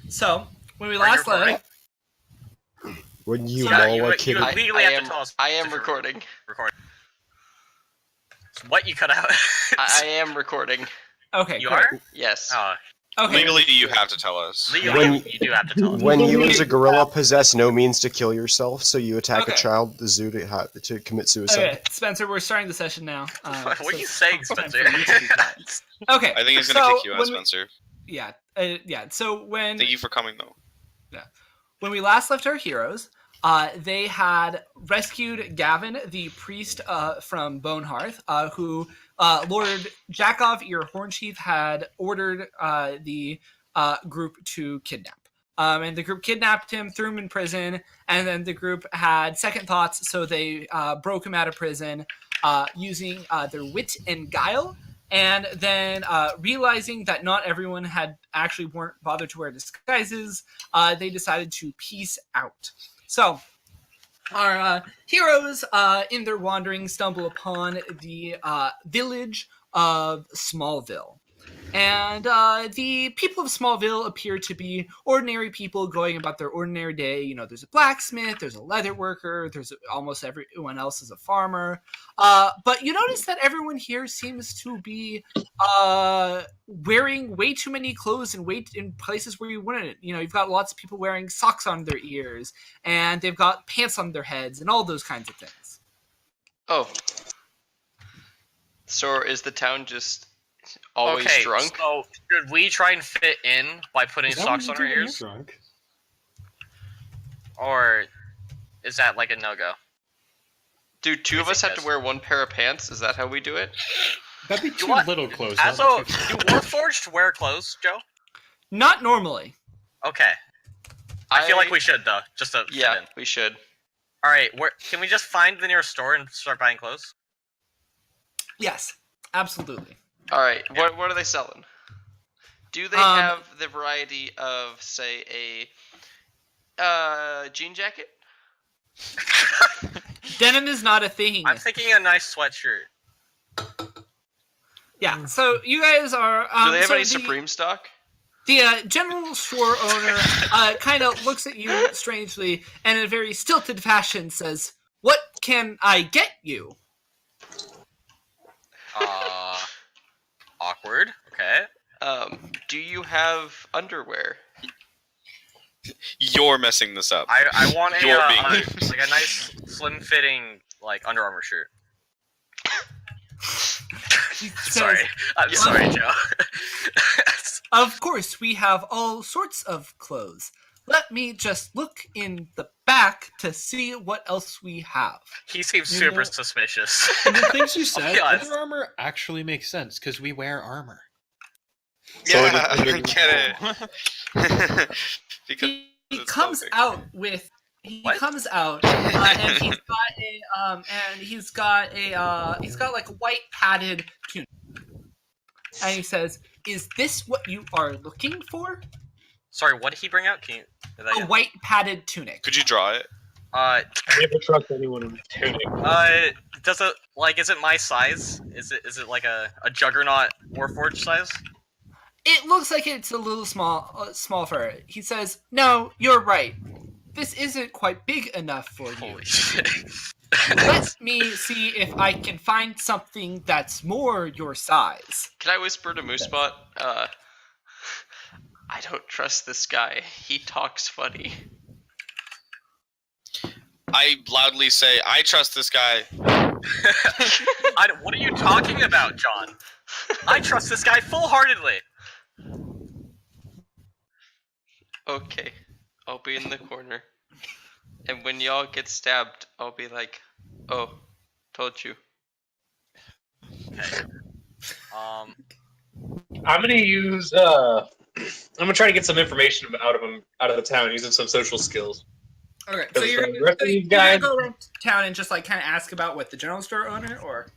So when we last left, when you So- maul you- a you- kitty, legally I have am, to tell us. I am if you're recording. What you cut out? I am recording. okay, You great. are? Yes. Oh, Okay. Legally, you have to tell us. legally, you do have to tell us. when you as a gorilla possess no means to kill yourself, so you attack Okay. a child at the zoo to commit suicide. Okay, Spencer, we're starting the session now. What so are you it's saying, time Spencer? for you to be quiet. Okay. I think he's gonna so kick you out, when we- Spencer. Yeah, yeah. So when Thank you for coming, though. when we last left our heroes, they had rescued Gavin, the priest from Bonehearth, who Lord Jackov Ear Hornsheath had ordered the group to kidnap. And the group kidnapped him, threw him in prison, and then the group had second thoughts, so they broke him out of prison using their wit and guile. And then realizing that not everyone had actually weren't bothered to wear disguises, they decided to peace out. So our heroes, in their wandering, stumble upon the village of Smallville. And the people of Smallville appear to be ordinary people going about their ordinary day. You know, there's a blacksmith, there's a leather worker, there's almost everyone else is a farmer. But you notice that everyone here seems to be wearing way too many clothes and in places where you wouldn't. You know, you've got lots of people wearing socks on their ears, and they've got pants on their heads, and all those kinds of things. Oh. So is the town just always Okay, drunk? so should we try and fit in by putting Is that socks what on you our do when ears? you're drunk? Or is that like a no-go? Do two I of us think have to yes. wear one pair of pants? Is that how we do it? That'd be too what? little clothes. Also, not do too- Warforged wear clothes, Joe? Not normally. Okay. I feel like we should, though, just to Yeah, fit in. we should. Alright, can we just find the nearest store and start buying clothes? Yes, absolutely. Alright, what are they selling? Do they have the variety of, say, a jean jacket? Denim is not a thing. I'm thinking a nice sweatshirt. Yeah, so you guys are. Do they have so any the, Supreme stock? The general store owner kind of looks at you strangely and in a very stilted fashion says, "What can I get you?" Awkward. Okay. Do you have underwear? You're messing this up. I want You're being like a nice slim-fitting like Under Armour shirt. He Sorry, says, I'm sorry, Joe. "Of course, we have all sorts of clothes. Let me just look in the back to see what else we have." He seems You super know- suspicious. And the things you said, be honest. Under Armour actually makes sense because we wear armor. Yeah, I get it. Because He it's comes clothing. out with. He What? comes out and he's got like a white padded tunic. And he says, "Is this what you are looking for?" Sorry, what did he bring out? Can you? Did A white padded tunic. Could you draw it? I never trust anyone in tunic. Does it like? Is it my size? Is it like a Juggernaut Warforged size? It looks like it's a little small for it. He says, "No, you're right. This isn't quite big enough for you. Holy shit! Let me see if I can find something that's more your size." Can I whisper to Moosebot? I don't trust this guy. He talks funny. I loudly say, I trust this guy. What are you talking about, John? I trust this guy full-heartedly. Okay, I'll be in the corner. And when y'all get stabbed, I'll be like, "Oh, told you." Okay. I'm gonna use. I'm gonna try to get some information out of him, out of the town, using some social skills. Okay, so Because you're the rest of these gonna guys. go around town and just like kind of ask about what the general store owner, or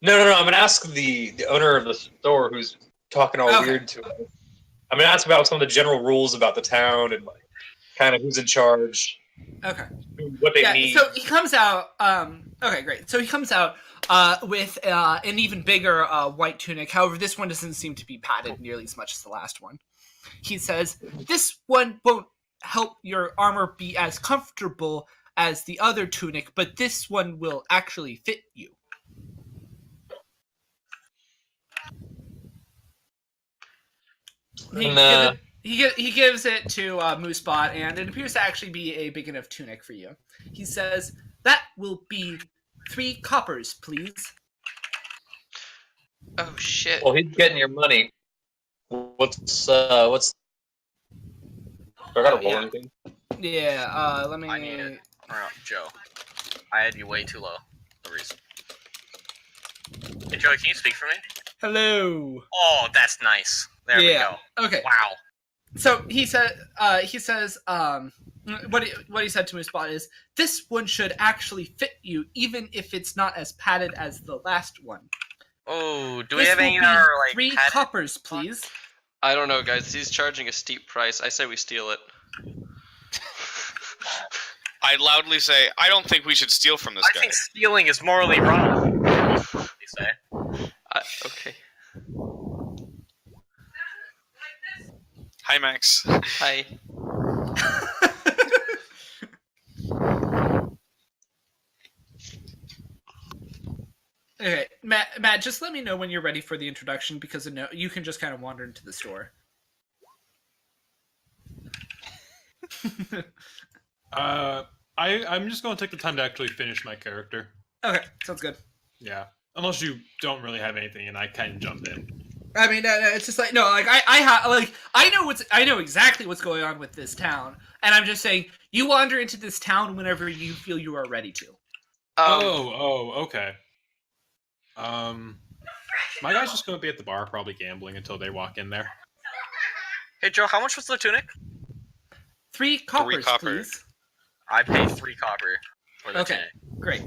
No. I'm gonna ask the owner of the store who's talking all Okay. weird to us. I'm gonna ask about some of the general rules about the town and like kind of who's in charge, okay. what they Yeah, need. so he comes out. Okay, great. So he comes out with an even bigger white tunic. However, this one doesn't seem to be padded nearly as much as the last one. He says, this one won't help your armor be as comfortable as the other tunic, but this one will actually fit you. He gives it to Moosebot, and it appears to actually be a big enough tunic for you. He says, that will be 3 coppers, please. Oh shit. Well, he's getting your money. What's I got a Yeah. warranty. Yeah, let me... I need it. Or no, Joe. I had you way too low. No reason. Hey, Joe, can you speak for me? Hello. Oh, that's nice. There we go. Okay. Wow. So he says, what he said to Moosebot is, this one should actually fit you, even if it's not as padded as the last one. Oh, do we This have will any be that are like 3 padded? coppers, please. I don't know, guys. He's charging a steep price. I say we steal it. I loudly say, I don't think we should steal from this I guy. think stealing is morally wrong. They say. Okay. Hi, Max. Hi. Okay, Matt, just let me know when you're ready for the introduction, because you can just kind of wander into the store. I'm just going to take the time to actually finish my character. Okay, sounds good. Yeah. Unless you don't really have anything and I kind of jump in. I mean, no, it's just like I know exactly what's going on with this town, and I'm just saying you wander into this town whenever you feel you are ready to. Okay. My guy's just going to be at the bar, probably gambling until they walk in there. Hey, Joe, how much was the tunic? 3 coppers, copper. please. I paid 3 copper for the Okay, tunic. great.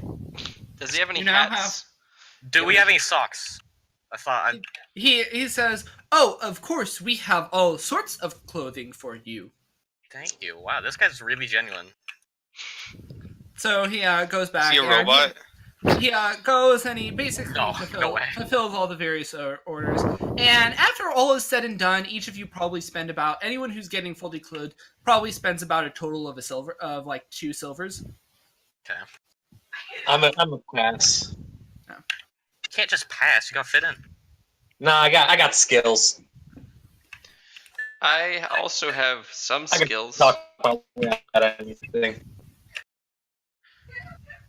Does he have any You now hats? Do we have any socks? I thought He says, "Oh, of course, we have all sorts of clothing for you." Thank you. Wow, this guy's really genuine. So he goes Is back. he a and robot? He goes and he basically No way. fulfills all the various orders. And after all is said and done, each of you probably spend about, anyone who's getting fully clothed probably spends about a total of like 2 silvers. Okay. I'm a pass. You can't just pass. You gotta fit in. Nah, I got skills. I also have some I can skills. talk about anything.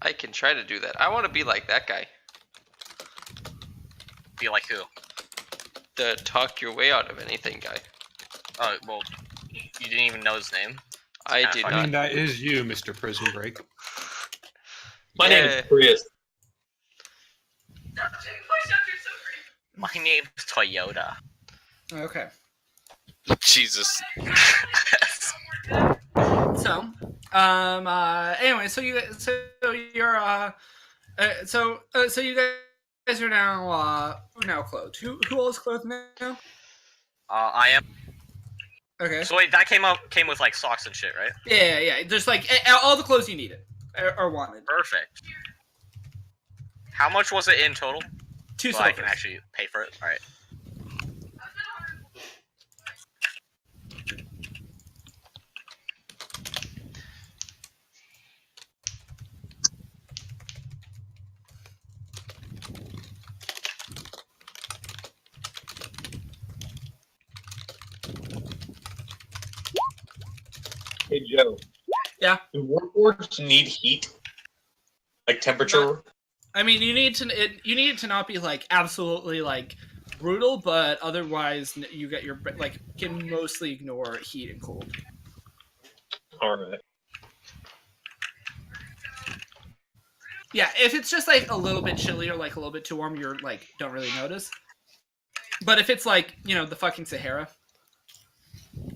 I can try to do that. I want to be like that guy. Be like who? The talk your way out of anything guy. Oh, well, you didn't even know his name. I did I not. mean, that is you, Mr. Prison Break. My name is Prius. My name's Toyota. Okay. Jesus. So, anyway, so you guys are now clothed. Who all is clothed now? I am. Okay. So wait, that came with like socks and shit, right? Yeah. Just like all the clothes you needed or wanted. Perfect. How much was it in total? 2 So silvers. I can actually pay for it. All right. Hey Joe. Yeah. Do warforged need heat? Like temperature? I mean, you need it to not be like absolutely like brutal, but otherwise you get your like can mostly ignore heat and cold. Alright. Yeah, if it's just like a little bit chilly or like a little bit too warm, you're like don't really notice. But if it's like, you know, the fucking Sahara.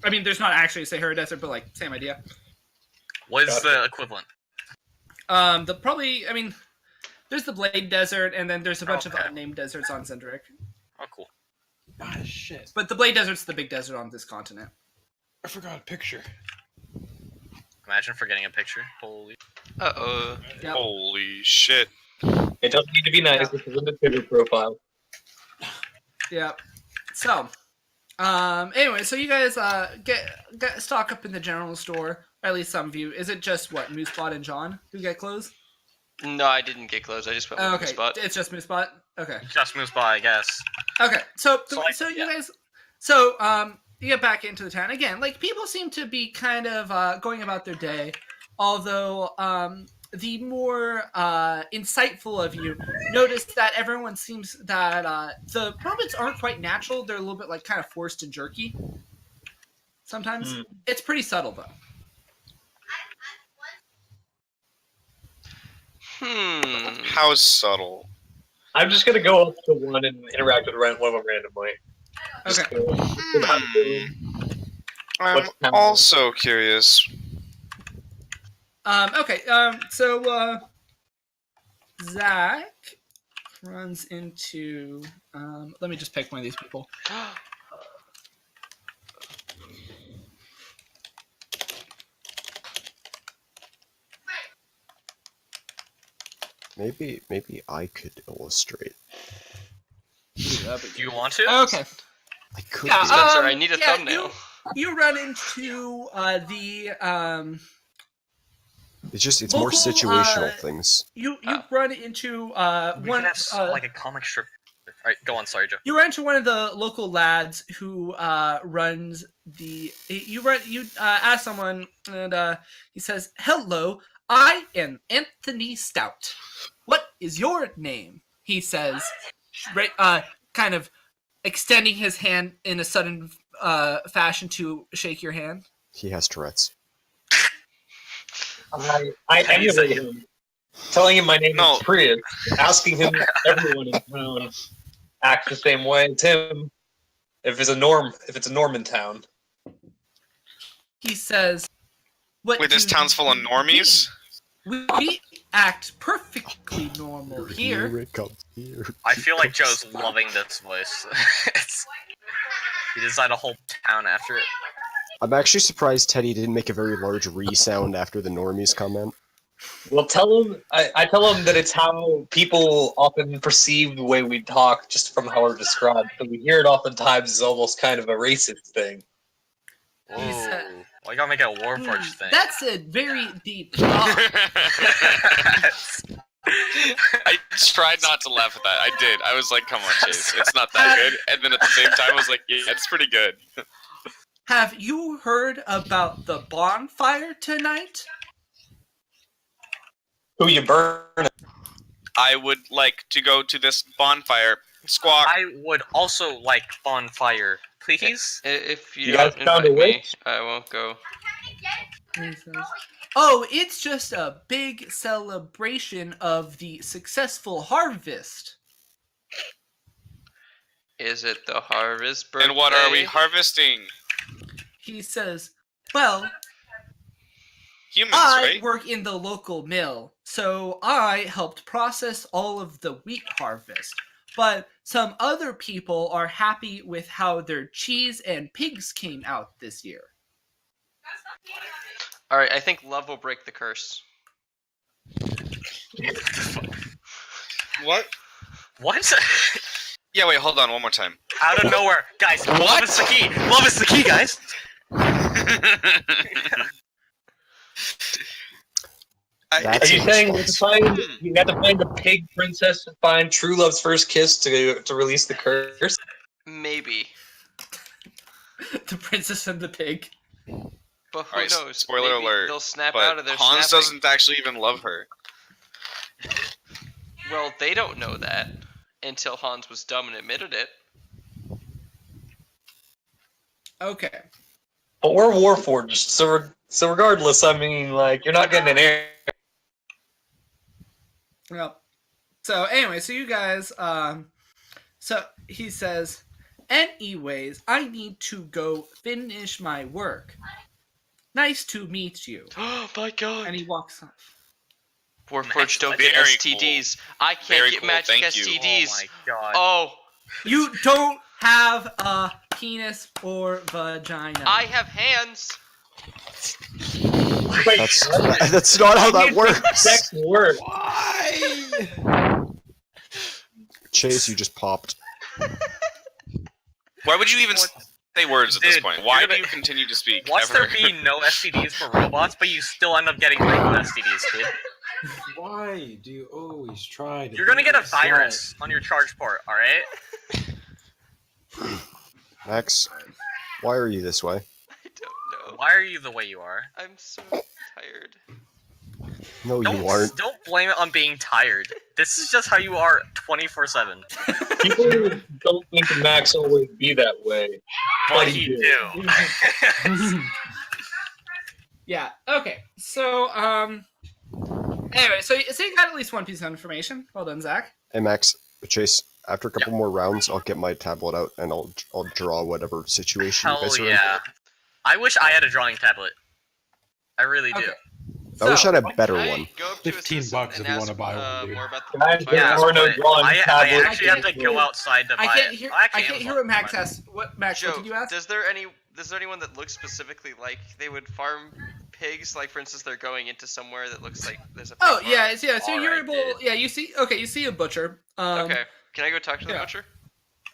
I mean, there's not actually a Sahara desert, but like same idea. What is the equivalent? There's the Blade Desert, and then there's a bunch of Okay. unnamed deserts on Zendrick. Oh, cool. Ah, shit. But the Blade Desert's the big desert on this continent. I forgot a picture. Imagine forgetting a picture. Holy. Uh-oh. Yep. Holy shit. It doesn't need to be nice. This is in the Twitter profile. Yeah. So, Anyway, so you guys get stock up in the general store, or at least some of you. Is it just what Moosebot and John who get clothes? No, I didn't get clothes. I just went with Okay, the spot. it's just Moosebot. Okay. Just moves by, I guess. Okay, so So, you yeah. guys, you get back into the town again. Like people seem to be kind of going about their day, although the more insightful of you notice that everyone seems that the moments aren't quite natural. They're a little bit like kind of forced and jerky. Sometimes it's pretty subtle though. How subtle. I'm just gonna go up to one and interact with one of them randomly. Just Okay. I'm What's happening? also curious. Okay. So Zach runs into. Let me just pick one of these people. Maybe I could illustrate. Do you want to? Okay. I could. Yeah, Spencer, I need a thumbnail. You run into the It's local, more situational things. you run into We one can have like a comic strip. Alright, go on, sorry, Joe. you run into one of the local lads who runs the you ask someone and he says, "Hello, I am Anthony Stout. What is your name?" He says, kind of extending his hand in a sudden fashion to shake your hand. He has Tourette's. I emulate him, telling him my name No. is Prius, asking him if everyone in town acts the same way as him. If it's a norm in town. He says, "What Wait, this do town's full of you normies? mean? We act perfectly normal here." it comes. Here I feel like it comes. Joe's loving this voice. He designed a whole town after it. I'm actually surprised Teddy didn't make a very large re-sound after the normies comment. Well, tell him. I tell him that it's how people often perceive the way we talk, just from how we're described. So we hear it oftentimes as almost kind of a racist thing. He said- Ooh. Why you gotta make it a Warforged thing? That's a very deep thought. I tried not to laugh at that. I did. I was like, come on, Chase. It's not that good. And then at the same time, I was like, yeah, it's pretty good. Have you heard about the bonfire tonight? Who you burn? I would like to go to this bonfire. Squawk. I would also like bonfire, please. If you You guys don't found a invite me, witch? I won't go. He says, "Oh, it's just a big celebration of the successful harvest." Is it the harvest birthday? And what are we harvesting? He says, "Well, Humans, I right? work in the local mill, so I helped process all of the wheat harvest. But some other people are happy with how their cheese and pigs came out this year." All right, I think love will break the curse. What? What? Yeah, wait, hold on one more time. Out of nowhere, guys. Love What? is the key. Love is the key, guys. That's Are you a saying response. you had to find a pig princess to find true love's first kiss to release the curse? Maybe, The princess and the pig. but who Alright, knows? spoiler Maybe alert, They'll snap out But of their Hans snapping. doesn't actually even love her. Well, they don't know that until Hans was dumb and admitted it. Okay. But we're Warforged, so regardless, I mean, like, you're not getting an air. Well, so anyway, so you guys, so he says, "Anyways, I need to go finish my work. Nice to meet you." Oh my god! And he walks off. Warforged don't get Very STDs. I can't Very get cool, magic thank you. STDs. Oh my god. Oh, You don't have a penis or vagina. I have hands. Wait, That's not how that works. sex work. Chase, you just popped. Why would you even? Say words at this Dude, point. Why you're do the- you continue to speak? What's ever? there be no STDs for robots, but you still end up getting robot STDs, dude? Why do you always try to? You're gonna be get a the virus on your charge port, alright? Max, why are you this way? I don't know. Why are you the way you are? I'm so tired. No, you aren't. Don't blame it on being tired. This is just how you are 24/7. People don't think Max always be that way. But you do. Yeah. Okay. So anyway, so you got at least one piece of information. Well done, Zach. Hey, Max, Chase. After a couple more rounds, I'll get my tablet out and I'll draw whatever situation you Hell guys are in. yeah. I wish I had a drawing tablet. I really do. Okay. I wish I had a better Can I one. go up to $15 assistant if and you ask, wanna buy one, dude. more about the Guys, bonfire? there are no but drawing I tablets. actually have to go outside to buy I can't it. hear. Oh, I can't hear what Max asked. What Max? Joe, What did you ask? is there anyone that looks specifically like they would farm pigs? Like, for instance, they're going into somewhere that looks like there's a pig Oh farm? yeah, yeah. So you're Alright, able. dude. Yeah, you see. Okay, you see a butcher. Okay. Can I go talk to the yeah. butcher?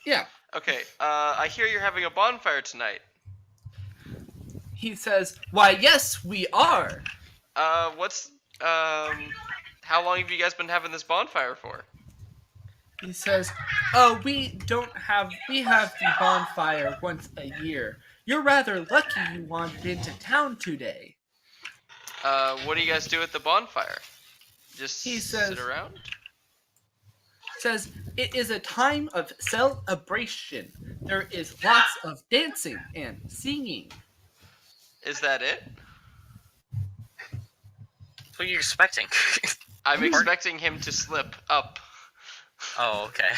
Yeah. Okay. I hear you're having a bonfire tonight. He says, "Why, yes, we are." How long have you guys been having this bonfire for? He says, "Oh, we have the bonfire once a year. You're rather lucky you wandered into town today." What do you guys do at the bonfire? Just He says- sit around? Says, "It is a time of celebration. There is lots of dancing and singing." Is that it? What are you expecting? I'm expecting him to slip up Oh, okay.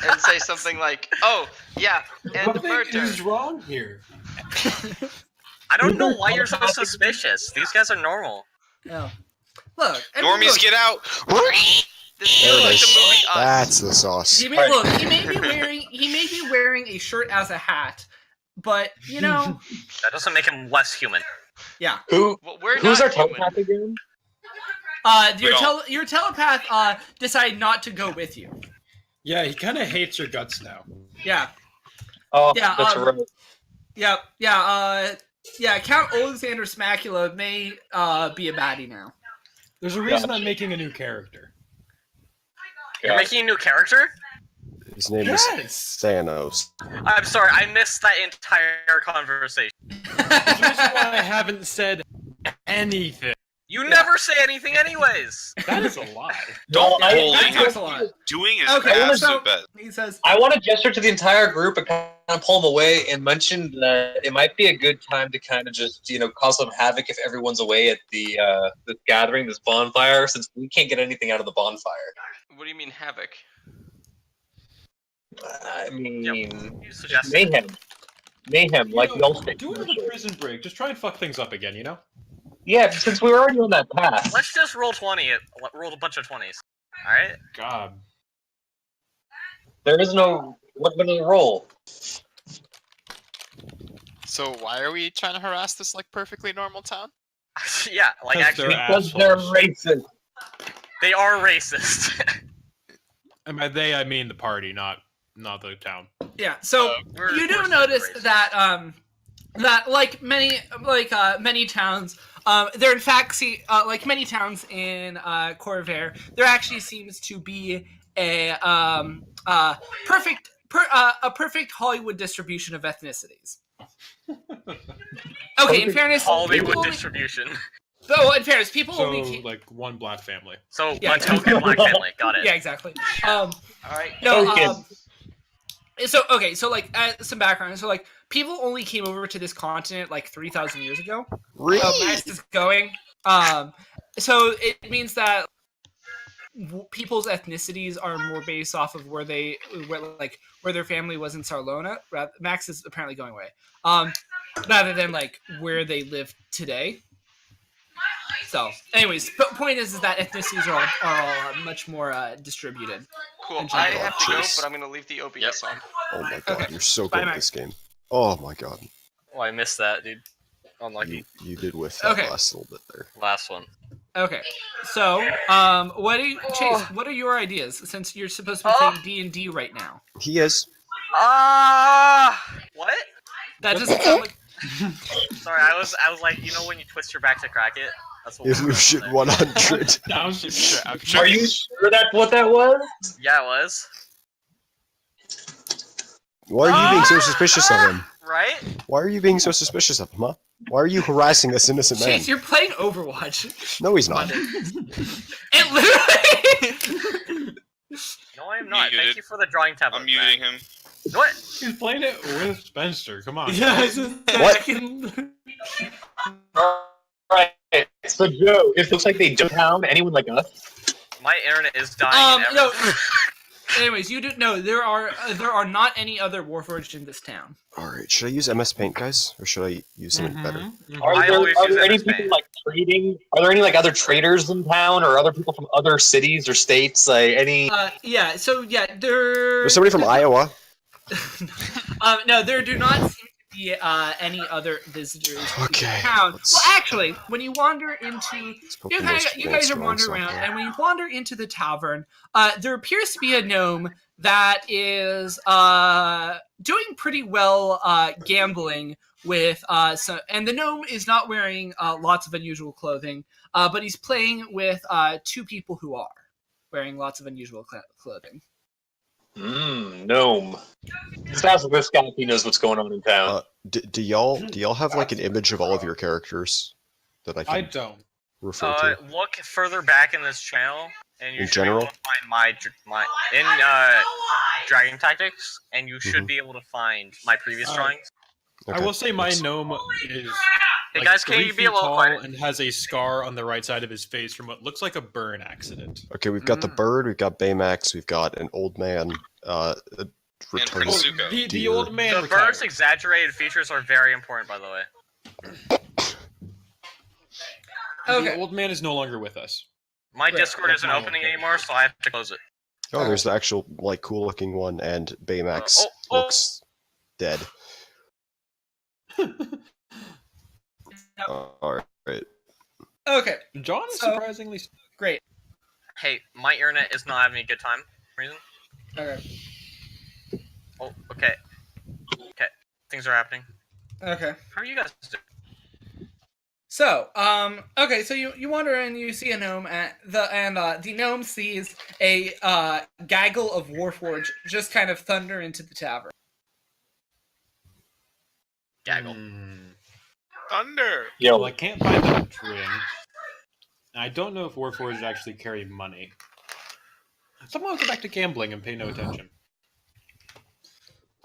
and say something like, "Oh, yeah, and What murder." is wrong here? I don't know why you're so suspicious. These guys are normal. No. Look, I mean, Normies, look, get out! This There feels it like is. the movie Us. That's the sauce. He may, look, he may be wearing a shirt as a hat, but you know, That doesn't make him less human. yeah. Who? Well, we're Who's not our human. telepath again? Your telepath decided not to go with you. Yeah, he kind of hates your guts now. Yeah. Oh, Yeah, that's um, right. Yeah, Count Alexander Smacula may be a baddie now. There's a reason I'm making a new character. You're Yeah. making a new character? His name is Yes! Thanos. I'm sorry, I missed that entire conversation. That's the reason why I haven't said anything. You never say anything anyways. That is a lie. No, Holy That talks a lot. Doing his Okay, absolute so best. he says, I want to gesture to the entire group and kind of pull them away and mention that it might be a good time to kind of just, cause some havoc if everyone's away at the this gathering, this bonfire, since we can't get anything out of the bonfire. What do you mean havoc? I mean, You suggested. mayhem, like You no know, do another prison break. Just try and fuck things up again, you know? Yeah, since we were already on that path. Let's just roll 20. Roll a bunch of 20s. Alright? God. There is no what would roll. So why are we trying to harass this like perfectly normal town? Yeah, like 'Cause actually, they're Because they're assholes. racist. they are racist. And by they, I mean the party, not the town. yeah. So We're- you do we're notice racist. that like many towns, there in fact like many towns in Corvair, there actually seems to be a perfect Hollywood distribution of ethnicities. Okay, in fairness, Hollywood people only, distribution. though in fairness, people So, only came, like, one black family. So, Yeah. a token black family. Got it. yeah, exactly. Alright. No, Token. so like some background. So like people only came over to this continent like 3,000 years ago. Really? Max is going. So it means that people's ethnicities are more based off of where their family was in Sarlona. Max is apparently going away. Rather than like where they live today. So, anyways, but point is that ethnicities are all much more distributed. Cool. And I general. have to go, Jeez. but I'm gonna leave the OBS on. Oh my god, Okay. you're so Bye, good at Max. this game. Oh my god. Oh, I missed that, dude. Unlucky. You did whiff that Okay. last little bit there. Last one. Okay, so what do you, Chase? What are your ideas since you're supposed to be playing D&D right now? He is. What? That doesn't sound like. Sorry, I was like, you know when you twist your back to crack it? That's what Evolution there. 100. Are you sure that's what that was? Yeah, it was. Why are you being so suspicious of him? Right? Why are you being so suspicious of him, huh? Why are you harassing this innocent man? Chase, you're playing Overwatch. No, he's not. It literally. No, I am not. Muted. Thank you for the drawing tablet. I'm muting him. What? He's playing it with Spencer. Come on. What? Alright, so Joe, it looks like they don't pound anyone like us. My internet is dying. No. Anyways, you do no. There are not any other Warforged in this town. Alright, should I use MS Paint, guys? Or should I use something better? Are I there, always are use there any MS people Paint. like trading? Are there any like other traders in town, or other people from other cities or states? Like any? Yeah. So yeah, There's somebody from Iowa. No, there do not seem to be any other visitors Okay, to town. let's- Well, actually, when you wander into you guys are wandering around, and when you wander into the tavern, there appears to be a gnome that is doing pretty well gambling with and the gnome is not wearing lots of unusual clothing, but he's playing with two people who are wearing lots of unusual clothing. Gnome. Just ask this guy if he knows what's going on in town. Do y'all have like an image of all of your characters that I I can don't. refer to? Look further back in this channel, and you In should general? be able to find my in Dragon Tactics, and you should Mhm. be able to find my previous drawings. I will say my gnome is Hey like guys, can 3 you be feet a little tall quieter? and has a scar on the right side of his face from what looks like a burn accident. Okay, we've got the bird, we've got Baymax, we've got an old man, a And retarded. Prince Zuko. The Deer. old man The retired. bird's exaggerated features are very important, by the way. The Okay. old man is no longer with us. My Right, Discord that's isn't my opening opinion. anymore, so I have to close it. Oh, there's the actual like cool looking one, and Baymax looks dead. Alright. Okay. John is So- surprisingly. Great. Hey, my internet is not having a good time. Reason? Okay. Oh, okay. Okay, things are happening. Okay. How are you guys doing? So, okay, so you wander and you see a gnome the gnome sees a gaggle of Warforged just kind of thunder into the tavern. Gaggle. Thunder. Yo, Well, I can't buy that drink. I don't know if Warforged actually carry money. Someone will go back to gambling and pay no attention.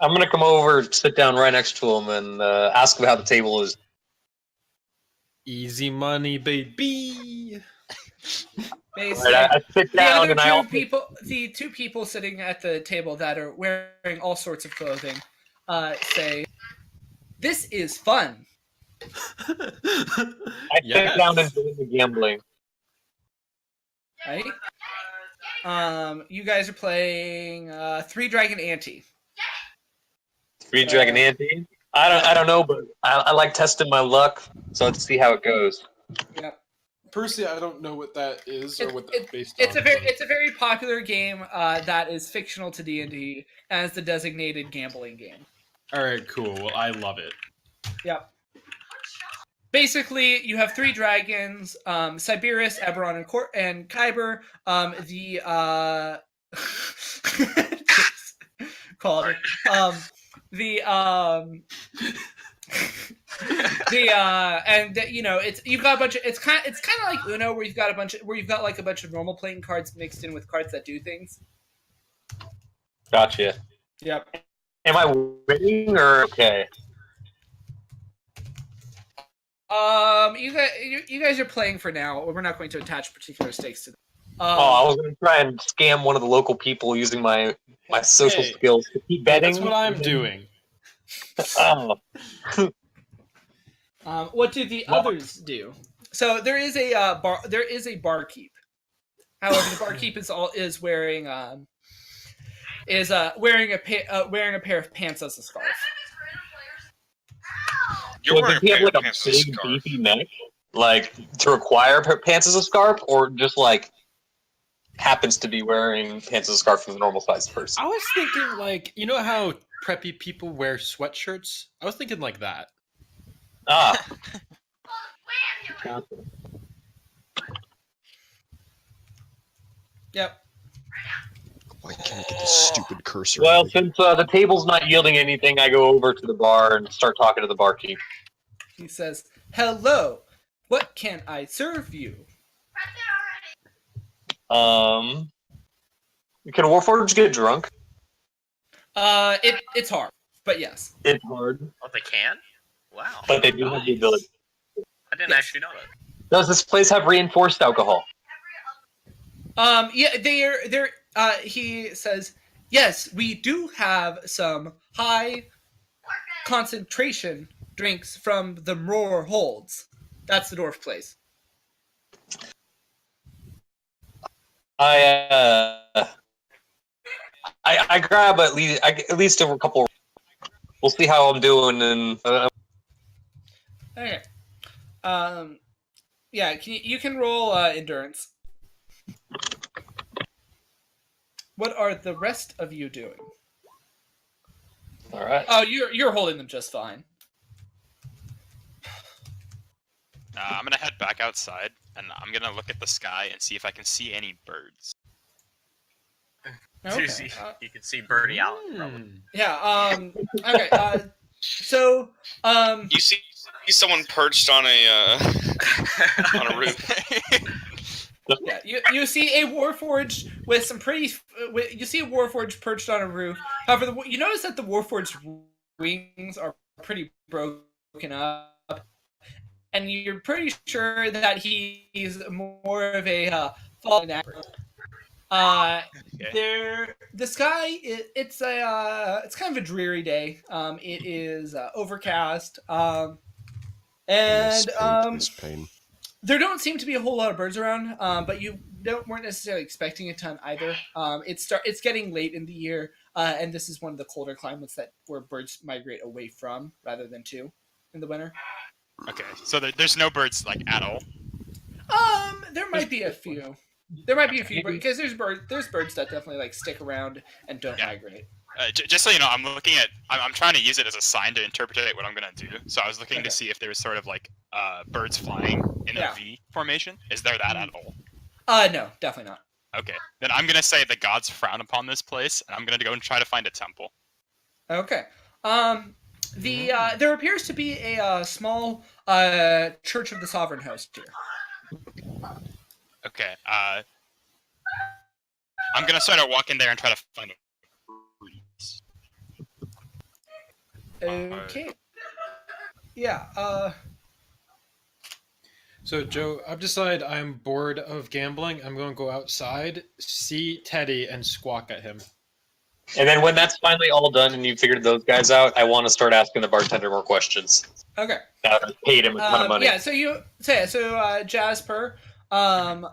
I'm gonna come over, sit down right next to him, and ask him how the table is. Easy money, baby. Basically, Right, I sit the down other and I two also people, the two people sitting at the table that are wearing all sorts of clothing, say, "This is fun." I Yes. sit down and do the gambling. Right? You guys are playing Three Dragon Ante. Three Dragon Ante. I don't know, but I like testing my luck, so let's see how it goes. Yep. Percy, I don't know what that is or what that's based It's on. a very popular game that is fictional to D&D as the designated gambling game. All right, cool. Well, I love it. Yep. Basically, you have three dragons: Siberius, Eberron, and Kyber. Called it. It's you've got a bunch of it's kind of like Uno where you've got a bunch of normal playing cards mixed in with cards that do things. Gotcha. Yep. Am I winning or okay? You guys are playing for now. We're not going to attach particular stakes to them. I was gonna try and scam one of the local people using my social Hey. skills to keep betting. That's what I'm doing. Oh. What do the others do? So there is a barkeep. However, the barkeep is wearing a pair of pants as a scarf. You're So wearing does he have like a pants and a big scarf. beefy neck, like to require pants as a scarf, or just like happens to be wearing pants as a scarf for the normal sized person? I was thinking, like, you know how preppy people wear sweatshirts? I was thinking like that. Ah. Yep. Why can't I get this stupid cursor? Well, since the table's not yielding anything, I go over to the bar and start talking to the barkeep. He says, "Hello, what can I serve you?" Can a Warforged get drunk? It's hard, but yes. It's hard. Oh, they can? Wow. But they do have the ability. I didn't actually know that. Does this place have reinforced alcohol? Yeah, they're. He says, "Yes, we do have some high concentration drinks from the Roar Holds. That's the dwarf place." I grab at least a couple. We'll see how I'm doing, and Okay. Yeah, you can roll endurance. What are the rest of you doing? all right. Oh, you're holding them just fine. I'm gonna head back outside, and I'm gonna look at the sky and see if I can see any birds. Okay. You can see Birdie out. Probably. Yeah. Okay. So. You see someone perched on a on a roof. Yeah. You see a warforged with some pretty. You see a warforged perched on a roof. However, you notice that the warforged wings are pretty broken up, and you're pretty sure that he's more of a fallen actor. The sky it's kind of a dreary day. It is overcast. This And pain. there don't seem to be a whole lot of birds around. But you weren't necessarily expecting a ton either. It's getting late in the year, and this is one of the colder climates where birds migrate away from rather than to in the winter. Okay, so there's no birds like at all. There might be a few. There might be a few because there's birds that definitely like stick around and don't migrate. Just so you know, I'm trying to use it as a sign to interpret what I'm gonna do. So I was looking to see if there was sort of like birds flying in a V formation. Is there that at all? No, definitely not. Okay, then I'm gonna say the gods frown upon this place, and I'm gonna go and try to find a temple. Okay. There appears to be a small Church of the Sovereign Host here. Okay. I'm gonna sort of walk in there and try to find a priest. Okay. Yeah. So, Joe, I've decided I'm bored of gambling. I'm going to go outside, see Teddy, and squawk at him. And then when that's finally all done and you figured those guys out, I want to start asking the bartender more questions. Okay. I paid him a ton of money. Yeah. So Jasper. So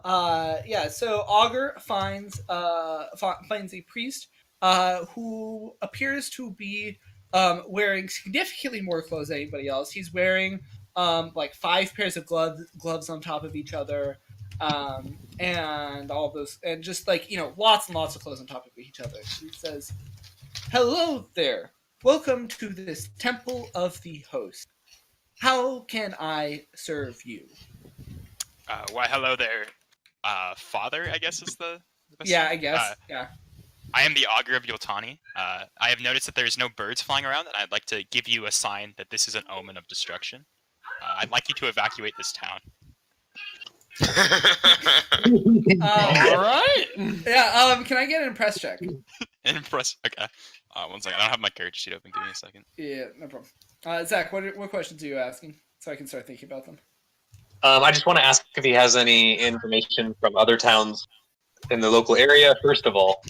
Augur finds a priest who appears to be wearing significantly more clothes than anybody else. He's wearing like 5 pairs of gloves on top of each other, and all those, and just like lots and lots of clothes on top of each other. He says, "Hello there. Welcome to this temple of the host. How can I serve you?" Why, hello there, father, I guess is the best Yeah, name? I guess. Yeah. I am the Augur of Yoltani. I have noticed that there's no birds flying around, and I'd like to give you a sign that this is an omen of destruction. I'd like you to evacuate this town. All right. Yeah. Can I get an impress check? Impress. Okay. 1 second. I don't have my character sheet open. Give me a second. Yeah, no problem. Zach, what questions are you asking so I can start thinking about them? I just want to ask if he has any information from other towns in the local area, first of all.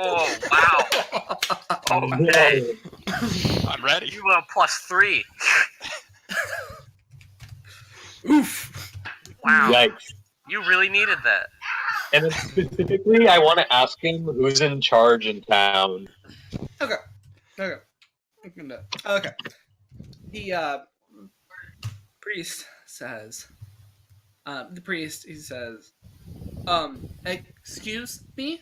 Oh, wow. Okay. I'm ready. You +3. Oof. Wow. Yikes. You really needed that. And then specifically, I want to ask him who's in charge in town. Okay. Okay. The priest says. He says, "Excuse me?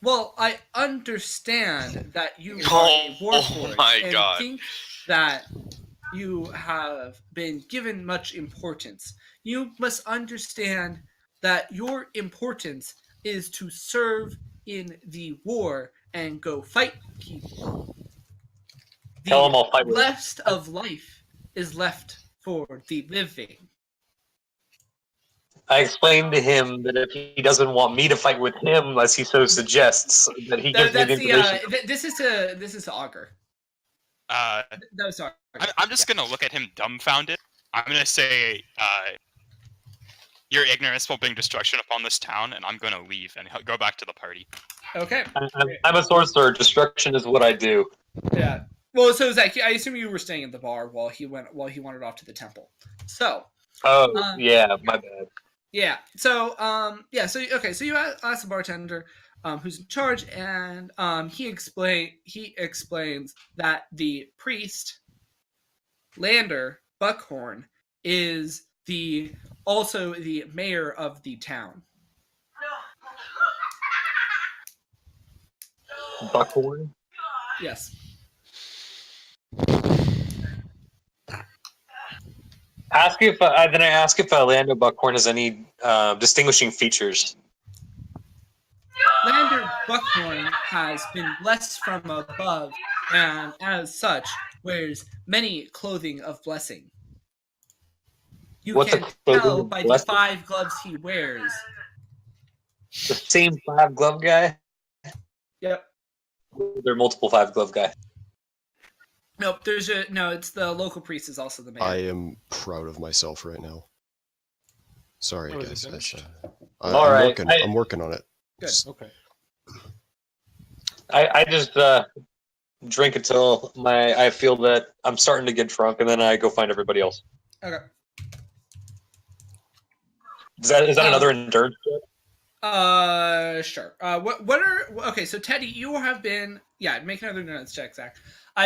Well, I understand that you are a Oh, warforged my and God. think that you have been given much importance. You must understand that your importance is to serve in the war and go fight people. Tell The him I'll fight with him. rest of life is left for the living. I explained to him that if he doesn't want me to fight with him, as he so suggests, that he gives me the That's the information. this is to Augur. Uh, No, sorry. I'm just gonna look at him dumbfounded. I'm gonna say, "Your ignorance will bring destruction upon this town," and I'm gonna leave and go back to the party. Okay. I'm a sorcerer. Destruction is what I do. Yeah. Well, so Zach, I assume you were staying at the bar while he wandered off to the temple. So. Oh, yeah, my bad. Yeah. So So okay. So you ask the bartender, who's in charge, and he explains that the priest Lander Buckhorn is also the mayor of the town. Buckhorn? Yes. Then I ask if Lando Buckhorn has any distinguishing features. Lander Buckhorn has been blessed from above, and as such, wears many clothing of blessing. You What's a can clothing tell of by the blessing? 5 gloves he wears. The same 5-glove guy? Yep. There are multiple 5-glove guys. Nope. It's the local priest is also the mayor. I am proud of myself right now. Sorry, Oh, is it guys. finished? All right, I'm working on it. Good. Okay. I just drink until I feel that I'm starting to get drunk, and then I go find everybody else. Okay. Is that another endurance check? Sure. What are okay? So Teddy, you have been make another endurance check, Zach.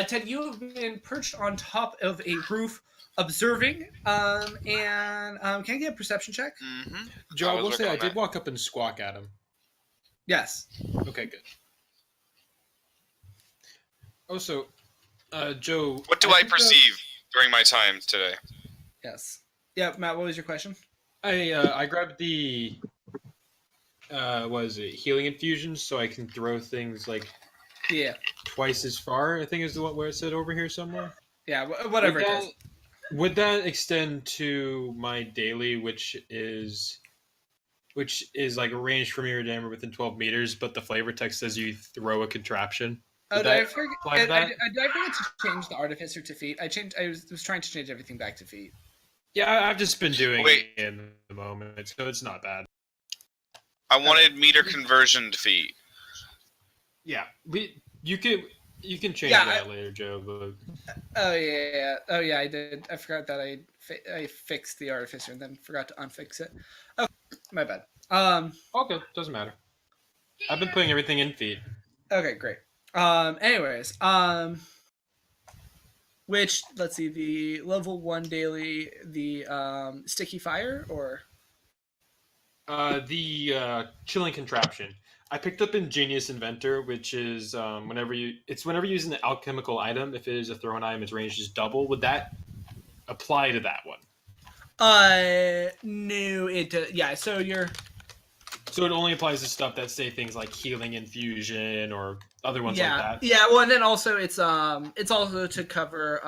Teddy, you have been perched on top of a roof, observing. Can I get a perception check? Mm-hmm. Joe, I will working say I on did that. walk up and squawk at him. Yes. Okay, good. Also, Joe. What do I think that- perceive during my time today? Yes. Yeah, Matt. What was your question? I grabbed the healing infusions so I can throw things like Yeah. twice as far. I think is the one where it said over here somewhere. Yeah. Whatever Would it that, is. would that extend to my daily, which is like a range from your damage within 12 meters, but the flavor text says you throw a contraption? Oh, Would did I that forget? apply to that? Did I forget to change the artificer to feet? I was trying to change everything back to feet. Yeah, I've just been doing Wait. it in the moment, so it's not bad. I wanted meter conversion feet. Yeah, you can change Yeah, that later, Joe. But Oh yeah. Oh yeah. I did. I forgot that I fixed the artificer and then forgot to unfix it. Oh, my bad. okay, doesn't matter. I've been putting everything in feet. Okay, great. Anyways, which let's see, the level 1 daily, the sticky fire or The chilling contraption. I picked up Ingenious Inventor, which is whenever you use an alchemical item. If it is a thrown item, its range is double. Would that apply to that one? no, yeah. So So it only applies to stuff that say things like healing infusion or other ones yeah, like that. yeah. Well, and then also it's also to cover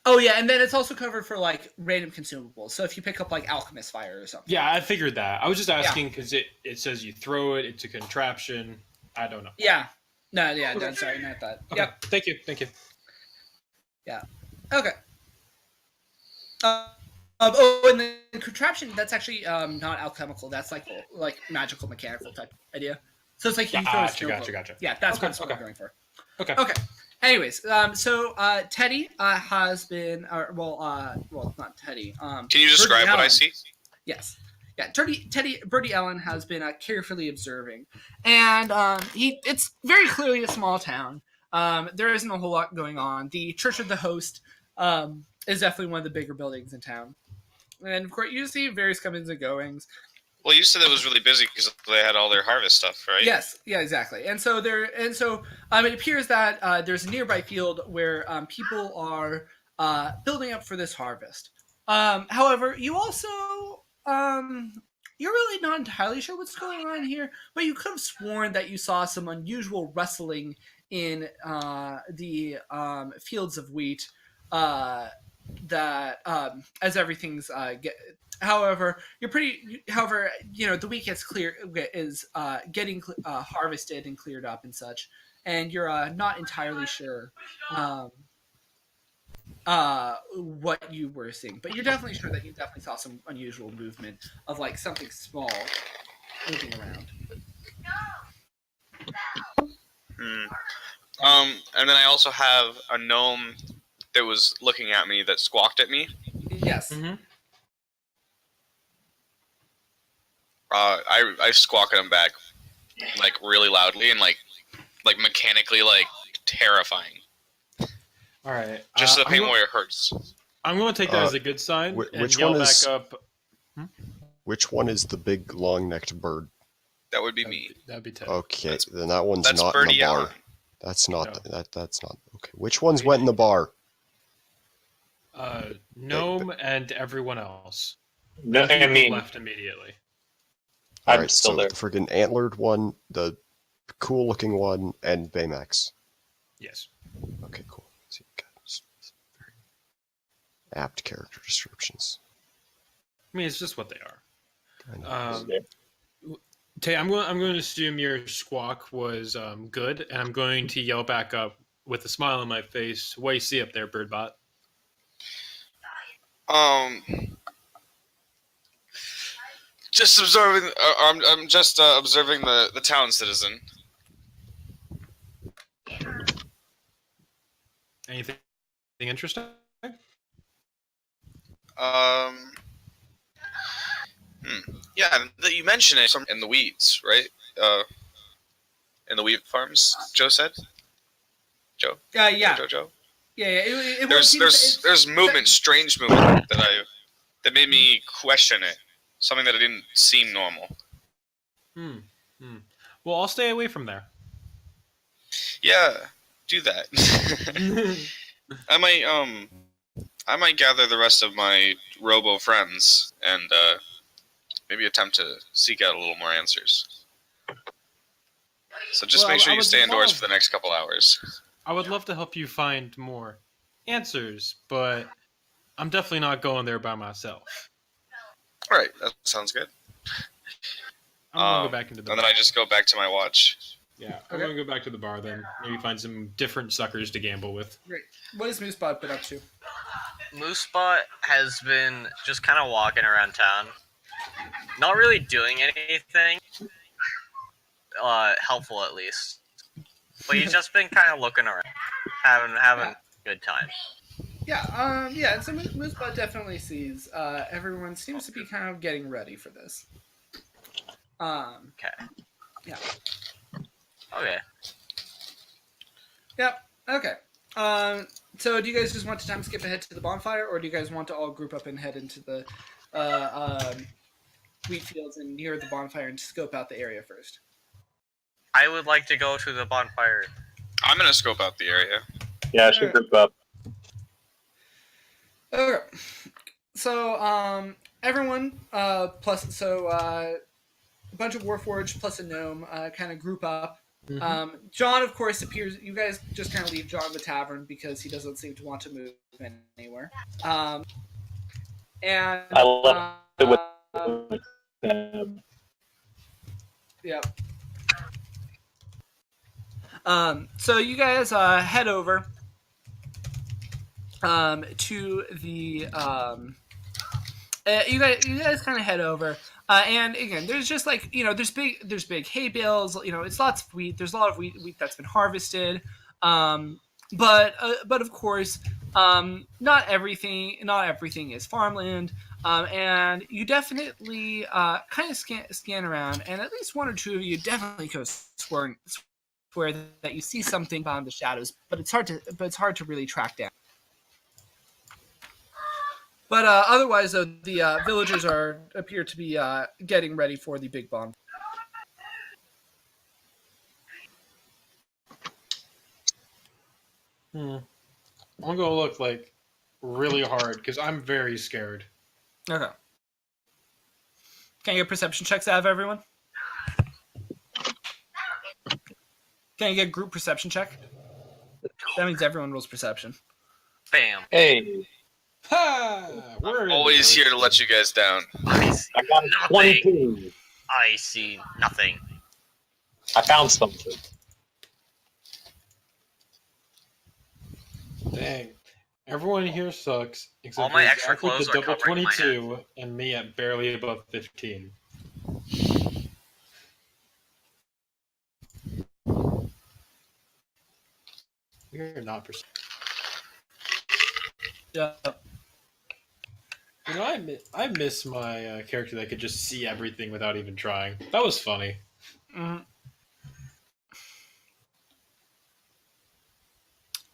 Oh yeah, and then it's also covered for like random consumables. So if you pick up like alchemist fire or something. Yeah, I figured that. I was just asking because it says you throw it. It's a contraption. I don't know. Yeah. No, yeah, no, sorry, not that. Okay. Yep. Thank you. Okay. And the contraption, that's actually not alchemical. That's like magical, mechanical type idea. So it's like you throw a snowball. Gotcha. Yeah, that's Okay, what I'm going for. Okay. Okay. Anyways, so Teddy has been, not Teddy. Can you describe Birdie what I Allen. see? Yes. Yeah, Birdie Allen has been carefully observing, and it's very clearly a small town. There isn't a whole lot going on. The Church of the Host is definitely one of the bigger buildings in town, and of course you see various comings and goings. Well, you said it was really busy because they had all their harvest stuff, right? Yes, yeah, exactly. And so it appears that there's a nearby field where people are building up for this harvest. However, you also you're really not entirely sure what's going on here, but you could have sworn that you saw some unusual rustling in the fields of wheat. That as everything's However, the wheat is getting harvested and cleared up and such, and you're not entirely sure what you were seeing, but you're definitely sure that you definitely saw some unusual movement of like something small moving around. And then I also have a gnome that was looking at me that squawked at me. Yes. Mm-hmm. I squawk at him back, like really loudly and like mechanically like terrifying. All right. Just to the point where it hurts. I'm going to take that as a good sign and which yell one back is- up. Which one is the big long-necked bird? That would be me. That'd be Ted. Okay, then that one's That's not in Birdie the bar. Allen. That's not No. that's not okay. Which ones went in the bar? Gnome and everyone else. No, I People mean, left immediately. I'm Alright, still so there. the friggin' antlered one, the cool-looking one, and Baymax. Yes. Okay, cool. So you got very apt character descriptions. I mean, it's just what they are. I know. Tay, I'm going to assume your squawk was good, and I'm going to yell back up with a smile on my face. What do you see up there, Birdbot? Just observing. I'm just observing the town citizen. Anything interesting? Yeah, you mentioned it in the weeds, right? In the wheat farms, Joe said. Joe. Yeah. Joe. Yeah. There's movement, strange movement that made me question it. Something that didn't seem normal. Well, I'll stay away from there. Yeah, do that. I might gather the rest of my robo friends and maybe attempt to seek out a little more answers. So just make sure you stay indoors for the next couple hours. I would love to help you find more answers, but I'm definitely not going there by myself. All right, that sounds good. I'm going to go back into the And bar. then I just go back to my watch. Yeah, I'm going to go back to the bar then. Maybe find some different suckers to gamble with. Great. What has Moosebot been up to? Moosebot has been just kind of walking around town, not really doing anything helpful at least, but he's just been kind of looking around, having a good time. Yeah. So Moosebot definitely sees everyone seems to be kind of getting ready for this. Okay. Yeah. Okay. Yep. Okay. So do you guys just want to time skip ahead to the bonfire, or do you guys want to all group up and head into the wheat fields and near the bonfire and scope out the area first? I would like to go to the bonfire. I'm gonna scope out the area. Yeah, I should group up. Okay. So everyone plus a bunch of Warforged plus a gnome kind of group up. John, of course, appears. You guys just kind of leave John in the tavern because he doesn't seem to want to move anywhere. And I left it with them. Yep. So you guys head over to the you guys kind of head over, and again, there's just like there's big hay bales. It's lots of wheat. There's a lot of wheat that's been harvested. But of course, not everything is farmland. And you definitely kind of scan around, and at least one or two of you definitely go swear that you see something behind the shadows, but it's hard to really track down. But otherwise, though, the villagers appear to be getting ready for the big bonfire. I'm gonna look like really hard because I'm very scared. Okay. Can I get perception checks out of everyone? Can I get group perception check? That means everyone rolls perception. Bam. Hey, Ha! We're Always here to let you guys down. I see I got a nothing. 22. I see nothing. I found something. Dang. Everyone here sucks. Except All my for extra Zach with clothes the are double covering my 22 and me at barely above 15. We're not. Yeah. You know, I miss my character that could just see everything without even trying. That was funny. Mm-hmm.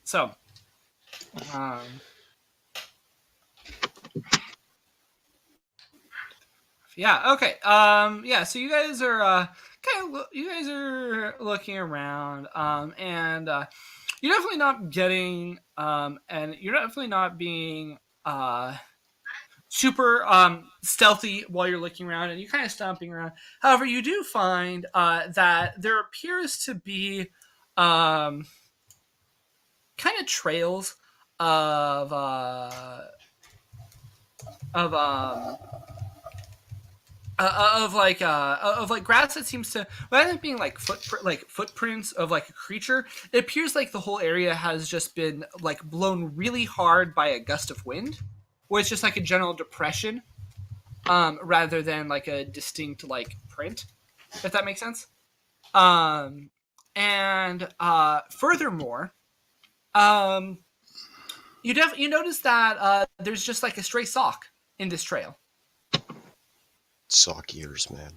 So, yeah, okay. Yeah, so you guys are looking around, and you're definitely not getting, and you're definitely not being super stealthy while you're looking around, and you're kind of stomping around. However, you do find that there appears to be kind of trails of of um of like grass that seems to, rather than being like footprints of like a creature, it appears like the whole area has just been like blown really hard by a gust of wind, where it's just like a general depression, rather than like a distinct like print, if that makes sense. And furthermore, you notice that there's just like a stray sock in this trail. Sock ears, man.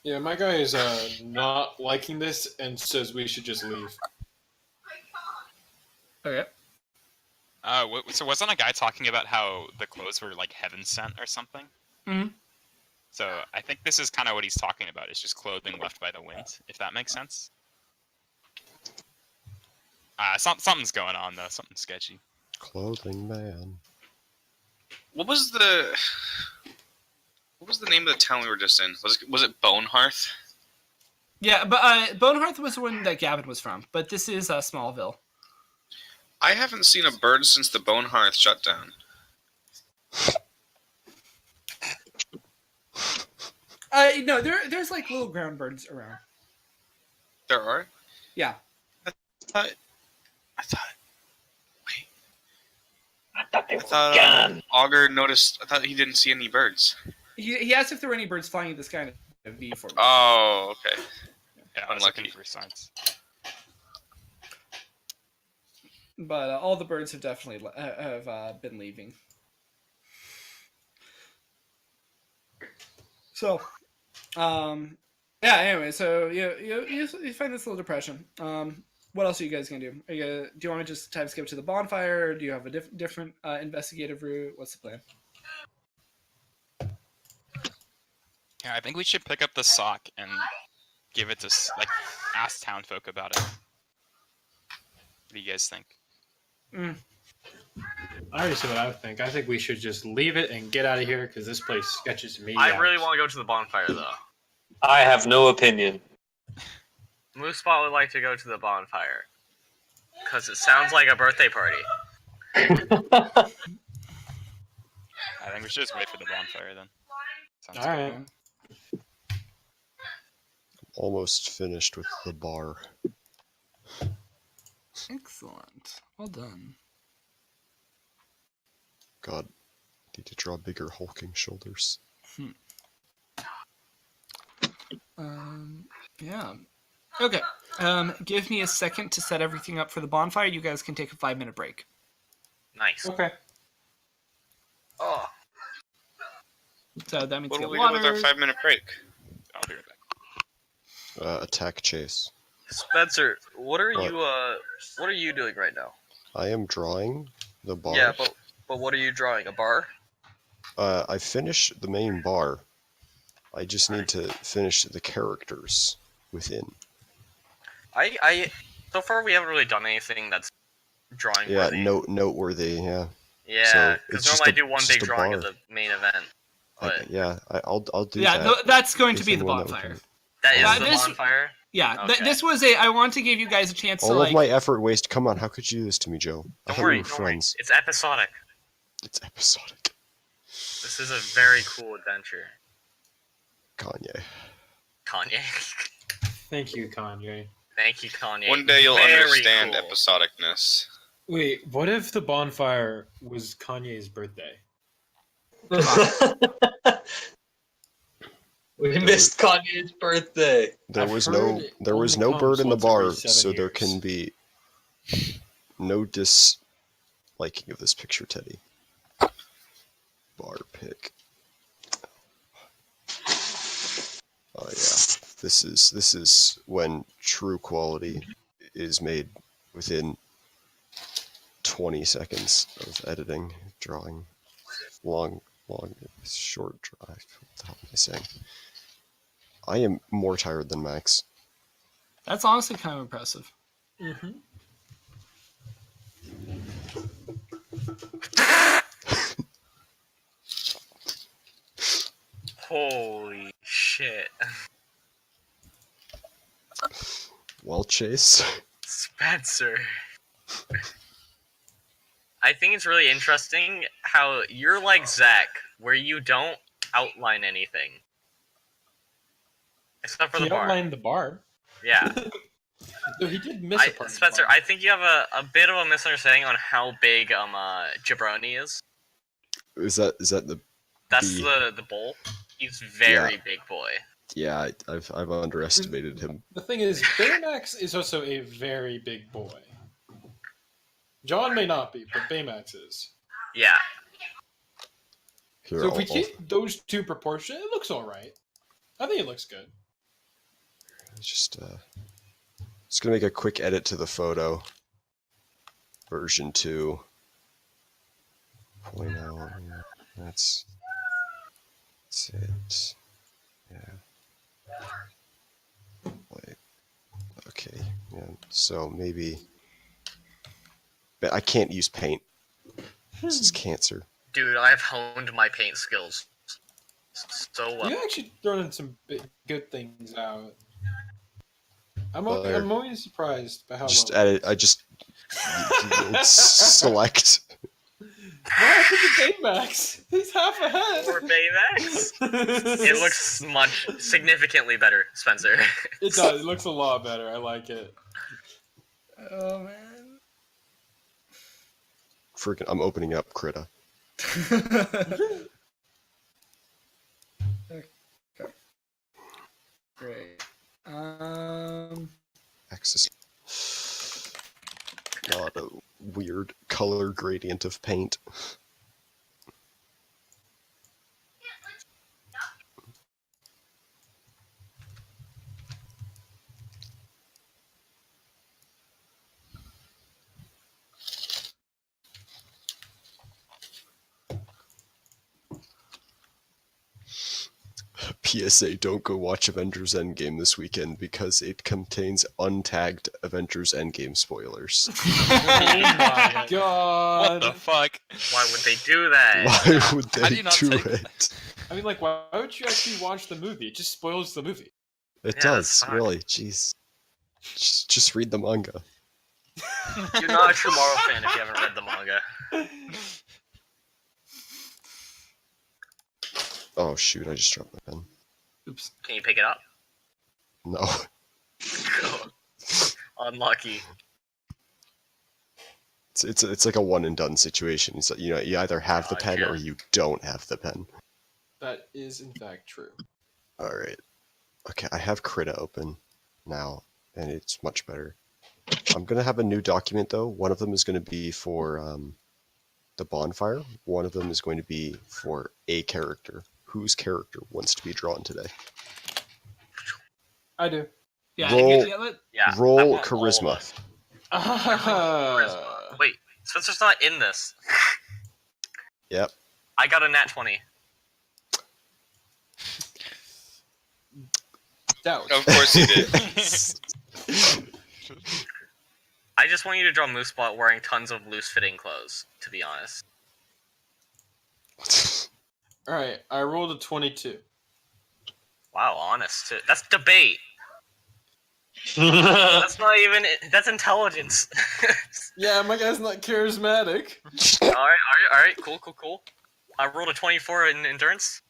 Yeah, my guy is not liking this and says we should just leave. Okay. So wasn't a guy talking about how the clothes were like heaven sent or something? Mhm. So I think this is kind of what he's talking about. It's just clothing left by the wind, if that makes sense. Something's going on though. Something sketchy. Clothing man. What was the name of the town we were just in? Was it Bonehearth? Yeah, but Bonehearth was the one that Gavin was from, but this is Smallville. I haven't seen a bird since the Bonehearth shut down. No, there's like little ground birds around. There are? Yeah. I thought Augur noticed. I thought he didn't see any birds. He asked if there were any birds flying in the sky in a V for me. Oh, okay. Yeah, I was Unlucky. looking for signs. But all the birds have definitely have been leaving. So, yeah. Anyway, so you find this little depression. What else are you guys gonna do? Do you want to just time skip to the bonfire? Or do you have a different investigative route? What's the plan? Yeah, I think we should pick up the sock and give it to ask town folk about it. What do you guys think? I already said what I think. I think we should just leave it and get out of here because this place sketches me I out. really want to go to the bonfire, though. I have no opinion. Moose Spot would like to go to the bonfire. Because it sounds like a birthday party. I think we should just wait for the bonfire then. Sounds All good. right. Almost finished with the bar. Excellent. Well done. God, need to draw bigger hulking shoulders. Yeah. Okay. Give me a second to set everything up for the bonfire. You guys can take a 5-minute break. Nice. Okay. Oh. So that means What you will get we do with water. our 5-minute break? I'll be right back. Attack chase. Spencer, what are What? you doing right now? I am drawing the bar. Yeah, but what are you drawing? A bar? I finished the main bar. I just need to finish the characters within. I so far we haven't really done anything that's drawing Yeah, worthy. noteworthy. Yeah. Yeah, So, because it's normally I just do one just big a drawing of bar. the main event. But I'll do Yeah, that. that's going to if be the anyone that bonfire. would- that is Yeah, the this- bonfire. Yeah, Okay. this was I want to give you guys a chance to All like. of my effort waste. Come on, how could you do this to me, Joe? I Don't thought worry, we were don't worry. friends. It's episodic. It's episodic. This is a very cool adventure. Kanye. Kanye. Thank you, Kanye. Thank you, Kanye. One day you'll Very understand cool. episodicness. Wait, what if the bonfire was Kanye's birthday? We missed Kanye's birthday. There I've was heard it no only bird comes in the once every bar, 7 so there years. can be no disliking of this picture, Teddy. Bar pick. Oh yeah, this is when true quality is made within 20 seconds of editing, drawing, short drive. What the hell am I saying? I am more tired than Max. That's honestly kind of impressive. Mm-hmm. Holy shit. Well, Chase. Spencer. I think it's really interesting how you're like Zach, where you don't outline anything. Except for He the bar. outlined the bar. Yeah. Though he did miss a part. of the Spencer, bar. I think you have a bit of a misunderstanding on how big Jabroni is. Is that the? That's The- the bowl. He's very big boy. Yeah, I've underestimated him. The thing is, Baymax is also a very big boy. John may not be, but Baymax is. Yeah. Here, So if we I'll- keep those two proportions, it looks all right. I think it looks good. just gonna make a quick edit to the photo. Version 2.0. Yeah, that's it. Yeah. Wait. Okay. Yeah. So maybe. But I can't use paint. This is cancer. Dude, I've honed my paint skills so well. You actually thrown in some good things out. I'm There. always surprised by how Just well. edit. I just select. Wow, look at Baymax. He's half ahead. Poor Baymax. It looks significantly better, Spencer. It does. It looks a lot better. I like it. Oh man. Freaking! I'm opening up Krita. Okay. Great. Access. Not a weird color gradient of paint. PSA, don't go watch Avengers Endgame this weekend because it contains untagged Avengers Endgame spoilers. Oh my god. What the fuck? Why would they do that? Why would How do they you not do take it? I mean, like, why would you actually watch the movie? It just spoils the movie. It Yeah, does, that's fine. really. Jeez. Just read the manga. You're not a true Marvel fan if you haven't read the manga. Oh shoot, I just dropped my pen. Oops. Can you pick it up? No. Unlucky. It's like a one and done situation. It's like, you know, you either have the pen Gotcha. or you don't have the pen. That is, in fact, true. Alright. Okay, I have Krita open now, and it's much better. I'm gonna have a new document though. One of them is gonna be for the bonfire. One of them is going to be for a character. Whose character wants to be drawn today? I do. Yeah, Roll- Yeah. I Roll want all of charisma. it. Charisma. Wait, Spencer's not in this. Yep. I got a nat 20. Doubt. Of course he did. I just want you to draw Moosebot wearing tons of loose-fitting clothes, to be honest. All right, I rolled a 22. Wow, honest. That's debate. That's not even... That's intelligence. Yeah, my guy's not charismatic. Alright, cool. I rolled a 24 in endurance.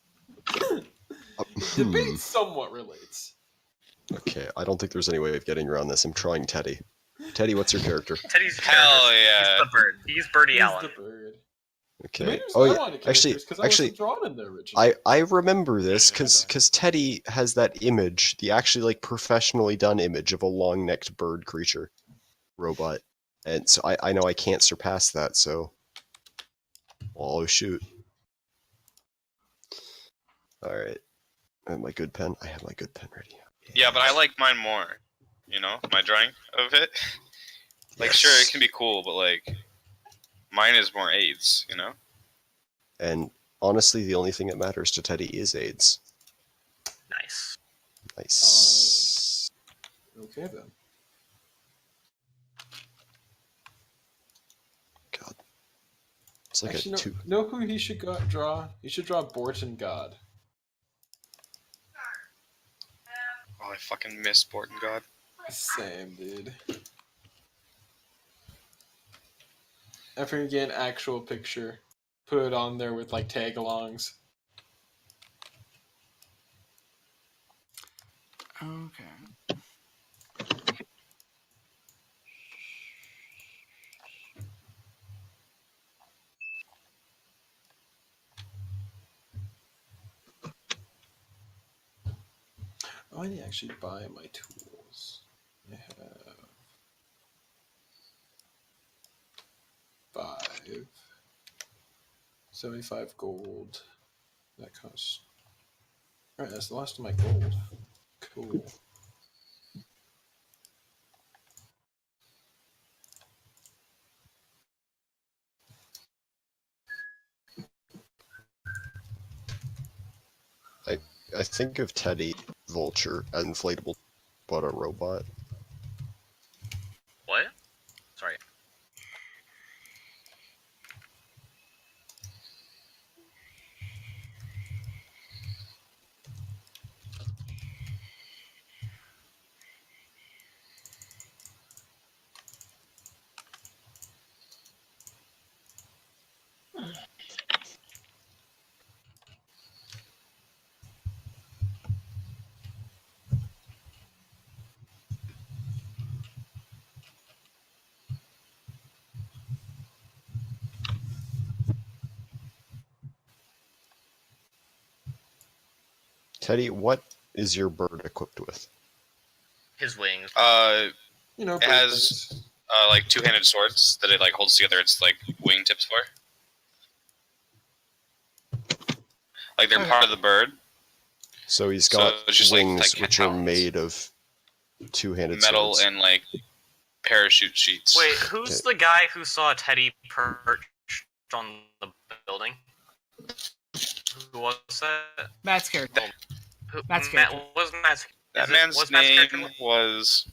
Debate somewhat relates. Okay, I don't think there's any way of getting around this. I'm trying Teddy. Teddy, what's your character? Teddy's Hell He's yeah. the bird. He's Birdie He's Allen. the bird. Okay. Maybe Oh I yeah. wanted Actually, characters 'cause I wasn't drawn in the original. I remember this because Teddy has that image, the actually like professionally done image of a long-necked bird creature robot, and so I know I can't surpass that. So, oh shoot! All right, I have my good pen. I have my good pen ready. Yeah, but I like mine more. You know, my drawing of it. Like, sure, it can be cool, but like, mine is more AIDS. You know. And honestly, the only thing that matters to Teddy is AIDS. Nice. Nice. Okay then. God. It's like Actually, a two. know who he should draw? He should draw Borton God. Oh, I fucking miss Borton God. Same, dude. After you get an actual picture, put it on there with like tag-alongs. Okay. Oh, I need to actually buy my tools. I have 5. 75 gold. That costs. Alright, that's the last of my gold. Cool. I think of Teddy, Vulture, inflatable, but a robot. What? Sorry. Teddy, what is your bird equipped with? His wings. You know, It has like two-handed swords that it like holds together. It's like wingtips for. Like they're part of the bird. So he's got it's just wings like which are talons. made of two-handed Metal swords. and like parachute sheets. Wait, who's the guy who saw Teddy perched on the building? Who was that? Matt's character. Matt's Matt, character. what was Matt's? That is it- man's what's Matt's name character? was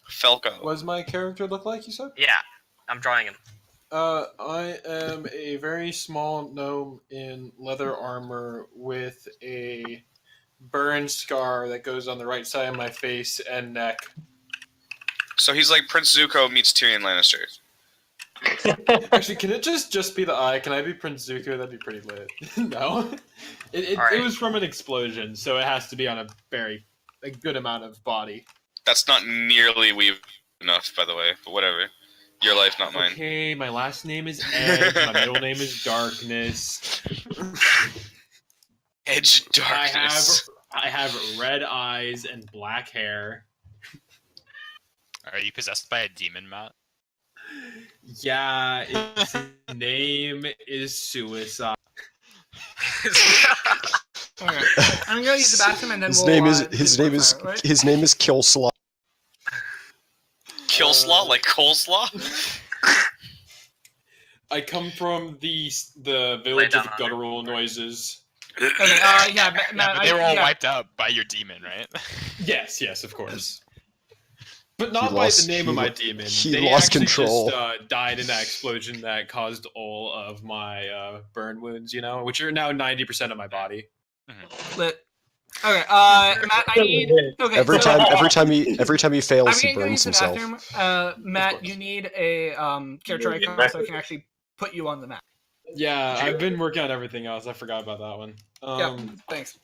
Falco. What does my character look like, you said? Yeah, I'm drawing him. I am a very small gnome in leather armor with a burn scar that goes on the right side of my face and neck. So he's like Prince Zuko meets Tyrion Lannister. Actually, can it just be the eye? Can I be Prince Zuko? That'd be pretty lit. No, It Alright. was from an explosion, so it has to be on a good amount of body. That's not nearly weave enough, by the way. But whatever. Your life, not mine. Okay, my last name is Edge. My middle name is Darkness. Edge darkness. I have red eyes and black hair. Are you possessed by a demon, Matt? Yeah, its name is Suicide. Okay. I'm gonna use the bathroom and then His we'll. name is do his the name is bonfire, right? his name is Kill Slot. Kill slaw like coleslaw? I come from the Lay village down of on guttural noises. Okay, yeah, Matt, But they were all yeah. wiped out by your demon, right? Yes, of course. But He not lost- by the name he of my lo- demon. he They lost actually control. just died in that explosion that caused all of my burn wounds, which are now 90% of my body. Lit. Okay, Matt, I need. Okay, Every so time he I'm fails, he gonna go burns use the himself. bathroom. Matt, course. you need a character icon so I can actually put you on the map. Yeah, I've been working on everything else. I forgot about that one. Yep. Thanks.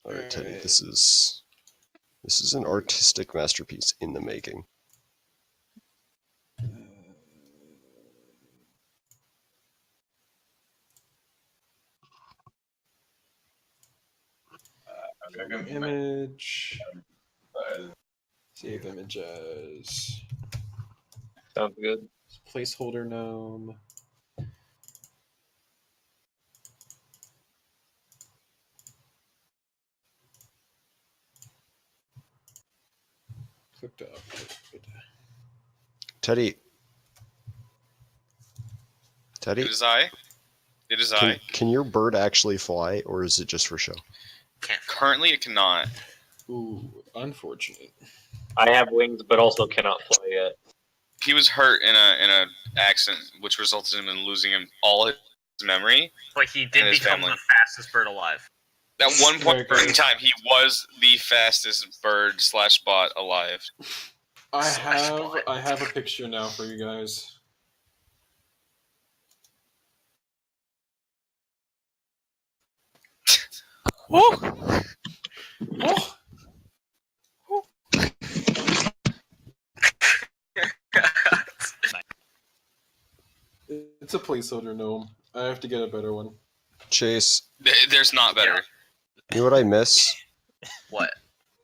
All right, Teddy, Alright. this is an artistic masterpiece in the making. Image. Save images. Sounds good. Placeholder gnome. Clicked up. Teddy. It is I. It is I. Can your bird actually fly, or is it just for show? Currently, it cannot. Ooh, unfortunate. I have wings, but also cannot fly yet. He was hurt in a accident, which resulted in him losing all his memory. But he did And his become family. the fastest bird alive. At one point Very in time, he was the fastest bird / bot alive. I Slash have bot. I have a picture now for you guys. Woo! It's a placeholder gnome. I have to get a better one. Chase, There's not better. you know what I miss? What?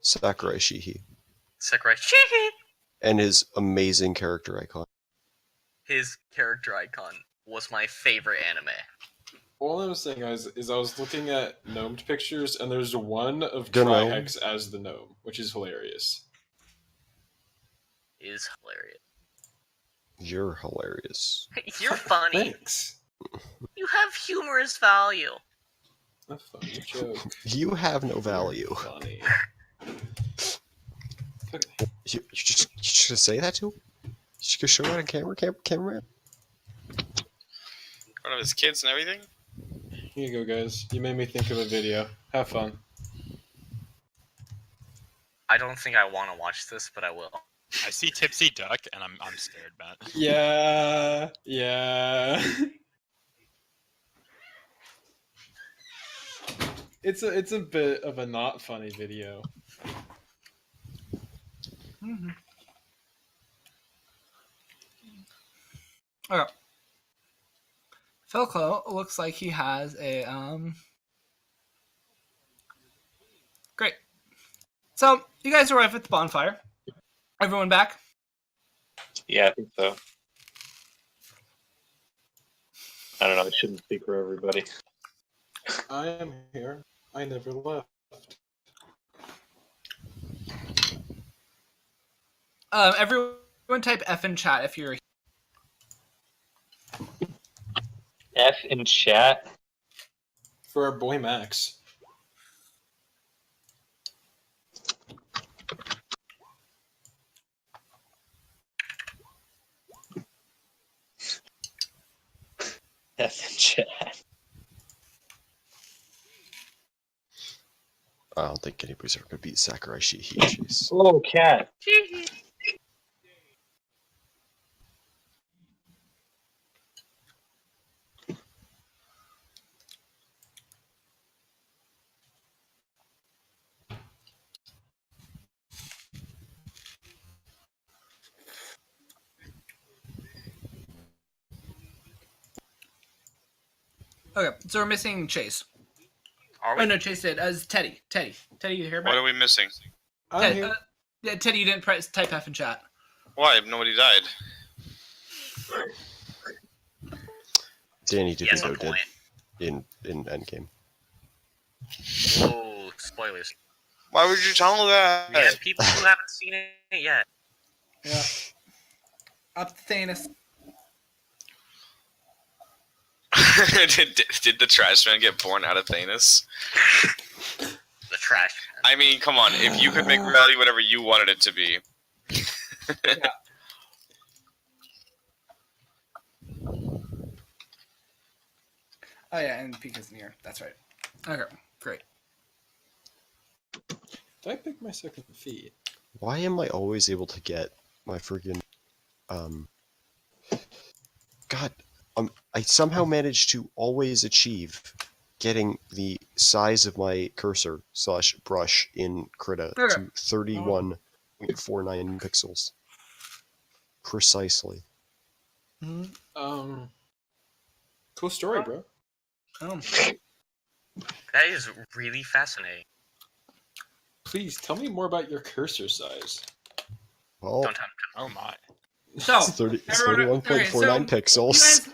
Sakurai Shihi Sakurai. and his amazing character icon. His character icon was my favorite anime. All I was saying, guys, is I was looking at gnomed pictures, and there's one of The gnome? Trihex as the gnome, which is hilarious. It is hilarious. You're hilarious. You're funny. Thanks. You have humorous value. A funny joke. You have no value. Funny. You just gonna say that to him? You just gonna show that on cameraman? In front of his kids and everything. Here you go, guys. You made me think of a video. Have fun. I don't think I want to watch this, but I will. I see Tipsy Duck, and I'm scared, Matt. Yeah. It's a bit of a not funny video. Mm-hmm. Okay. Philco looks like he has a Great. So you guys arrive at the bonfire. Everyone back? Yeah, I think so. I don't know. I shouldn't speak for everybody. I am here. I never left. Everyone type F in chat if you're. F in chat. For our boy Max. F in chat. I don't think anybody's ever gonna beat Sakurai Shihi. Jeez. Oh, cat. Okay, so we're missing Chase. Are Oh we? no, Chase did. As Teddy, you hear me? What are we missing? I'm Ted, here. yeah, Teddy, you didn't press type F in chat. Why? Nobody died. Danny He has a DeVito did point. in Endgame. Oh, spoilers. Why would you tell that? We have people who haven't seen it yet. Yeah. Up to Thanos. did the trash man get born out of Thanos? The trash man. I mean, come on. If you could make reality whatever you wanted it to be. Yeah. Oh yeah, and Pika's in here. That's right. Okay, great. Did I pick my second feat? Why am I always able to get my freaking God, I somehow managed to always achieve getting the size of my cursor / brush in Krita Okay. to 31.49 pixels. Precisely. Cool story, bro. Oh. That is really fascinating. Please tell me more about your cursor size. Well, Don't tell me. Oh my. So it's everyone- 31.49 okay, pixels.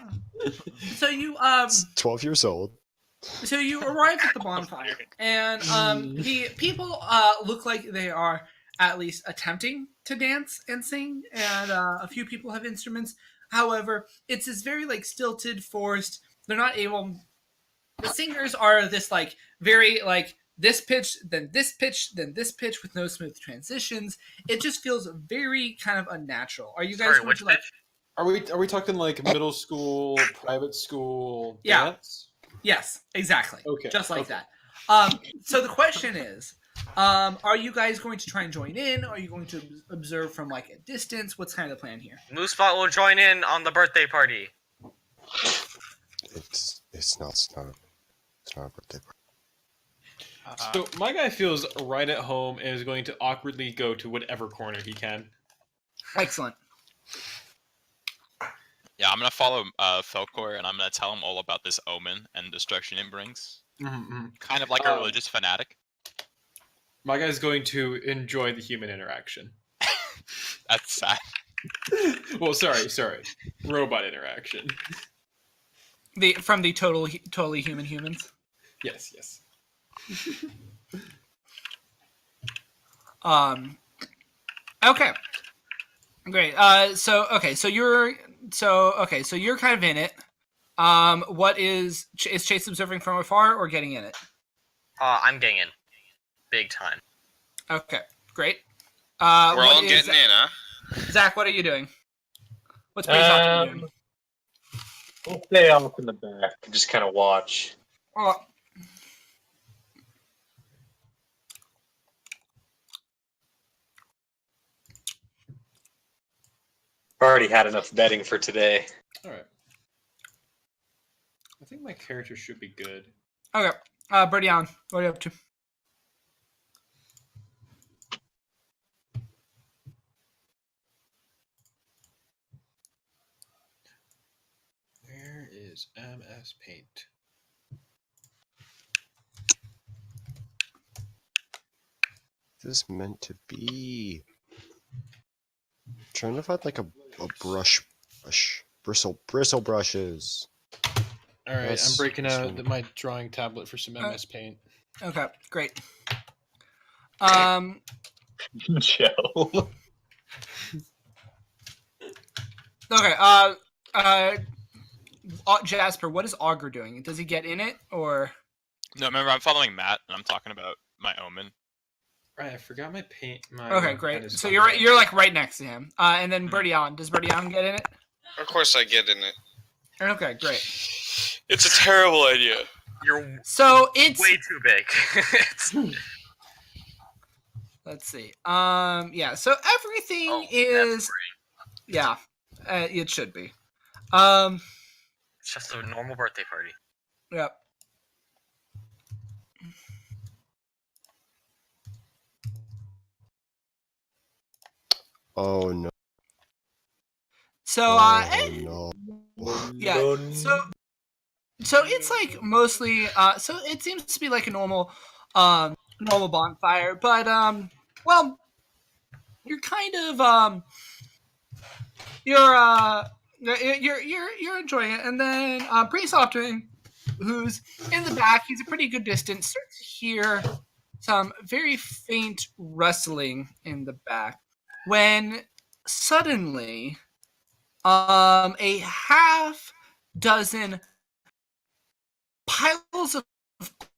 So you It's 12 years old. So you arrive at the bonfire, and the people look like they are at least attempting to dance and sing, and a few people have instruments. However, it's this very like stilted, forced. They're not able. The singers are this like very like this pitch, then this pitch, then this pitch with no smooth transitions. It just feels very kind of unnatural. Are you guys Sorry, going which to like? pitch? Are we talking like middle school, private school Yeah. dance? Yes, exactly. Okay. Just like okay. that. So the question is, are you guys going to try and join in? Are you going to observe from like a distance? What's kind of the plan here? Moosebot will join in on the birthday party. It's not a birthday party. So my guy feels right at home and is going to awkwardly go to whatever corner he can. Excellent. Yeah, I'm gonna follow Felkor, and I'm gonna tell him all about this omen and destruction it brings. Mm-hmm. Kind of like a religious fanatic. My guy's going to enjoy the human interaction. That's sad. Well, sorry, robot interaction. From the totally human humans. Yes. Okay. Great. So you're kind of in it. What is Chase observing from afar or getting in it? I'm getting in. Big time. Okay. Great. We're all getting in, huh? Zach, what are you doing? What's Braysock doing? I'll stay off in the back and just kind of watch. Oh, I've already had enough betting for today. All right. I think my character should be good. okay. Berdion, what are you up to? Where is MS Paint? This is meant to be. Trying to find like a brush, bristle brushes. All right, Yes, I'm breaking this out one. my drawing tablet for some MS Paint. Okay. Great. Joe. Okay. Jasper, what is Augur doing? Does he get in it or? No, remember, I'm following Matt, and I'm talking about my omen. Right, I forgot my paint. Okay, great. So you're like right next to him. And then Berdion, does Berdion get in it? Of course I get in it. Okay, great. It's a terrible idea. You're So it's way too big. let's see. Yeah. So everything is yeah. It should be. It's just a normal birthday party. Yep. Oh no. So no. yeah. So it's like mostly so it seems to be like a normal bonfire, but well, you're kind of you're enjoying it, and then Priest Optimum, who's in the back, he's a pretty good distance, starts to hear some very faint rustling in the back when suddenly a half dozen piles of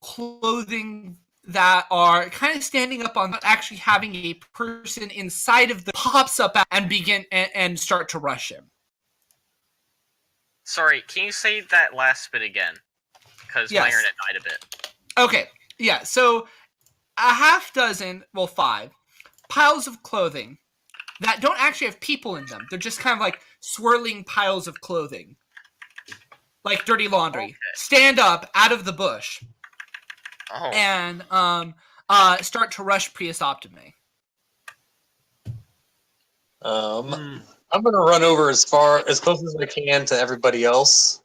clothing that are kind of standing up on actually having a person inside of the pops up and begin and start to rush him. Sorry, can you say that last bit again? Because my internet died a bit. Okay, yeah, so a half dozen, well, 5 piles of clothing that don't actually have people in them. They're just kind of like swirling piles of clothing. Like dirty laundry. Stand up out of the bush. And start to rush Prius Optime. I'm gonna run over as close as I can to everybody else.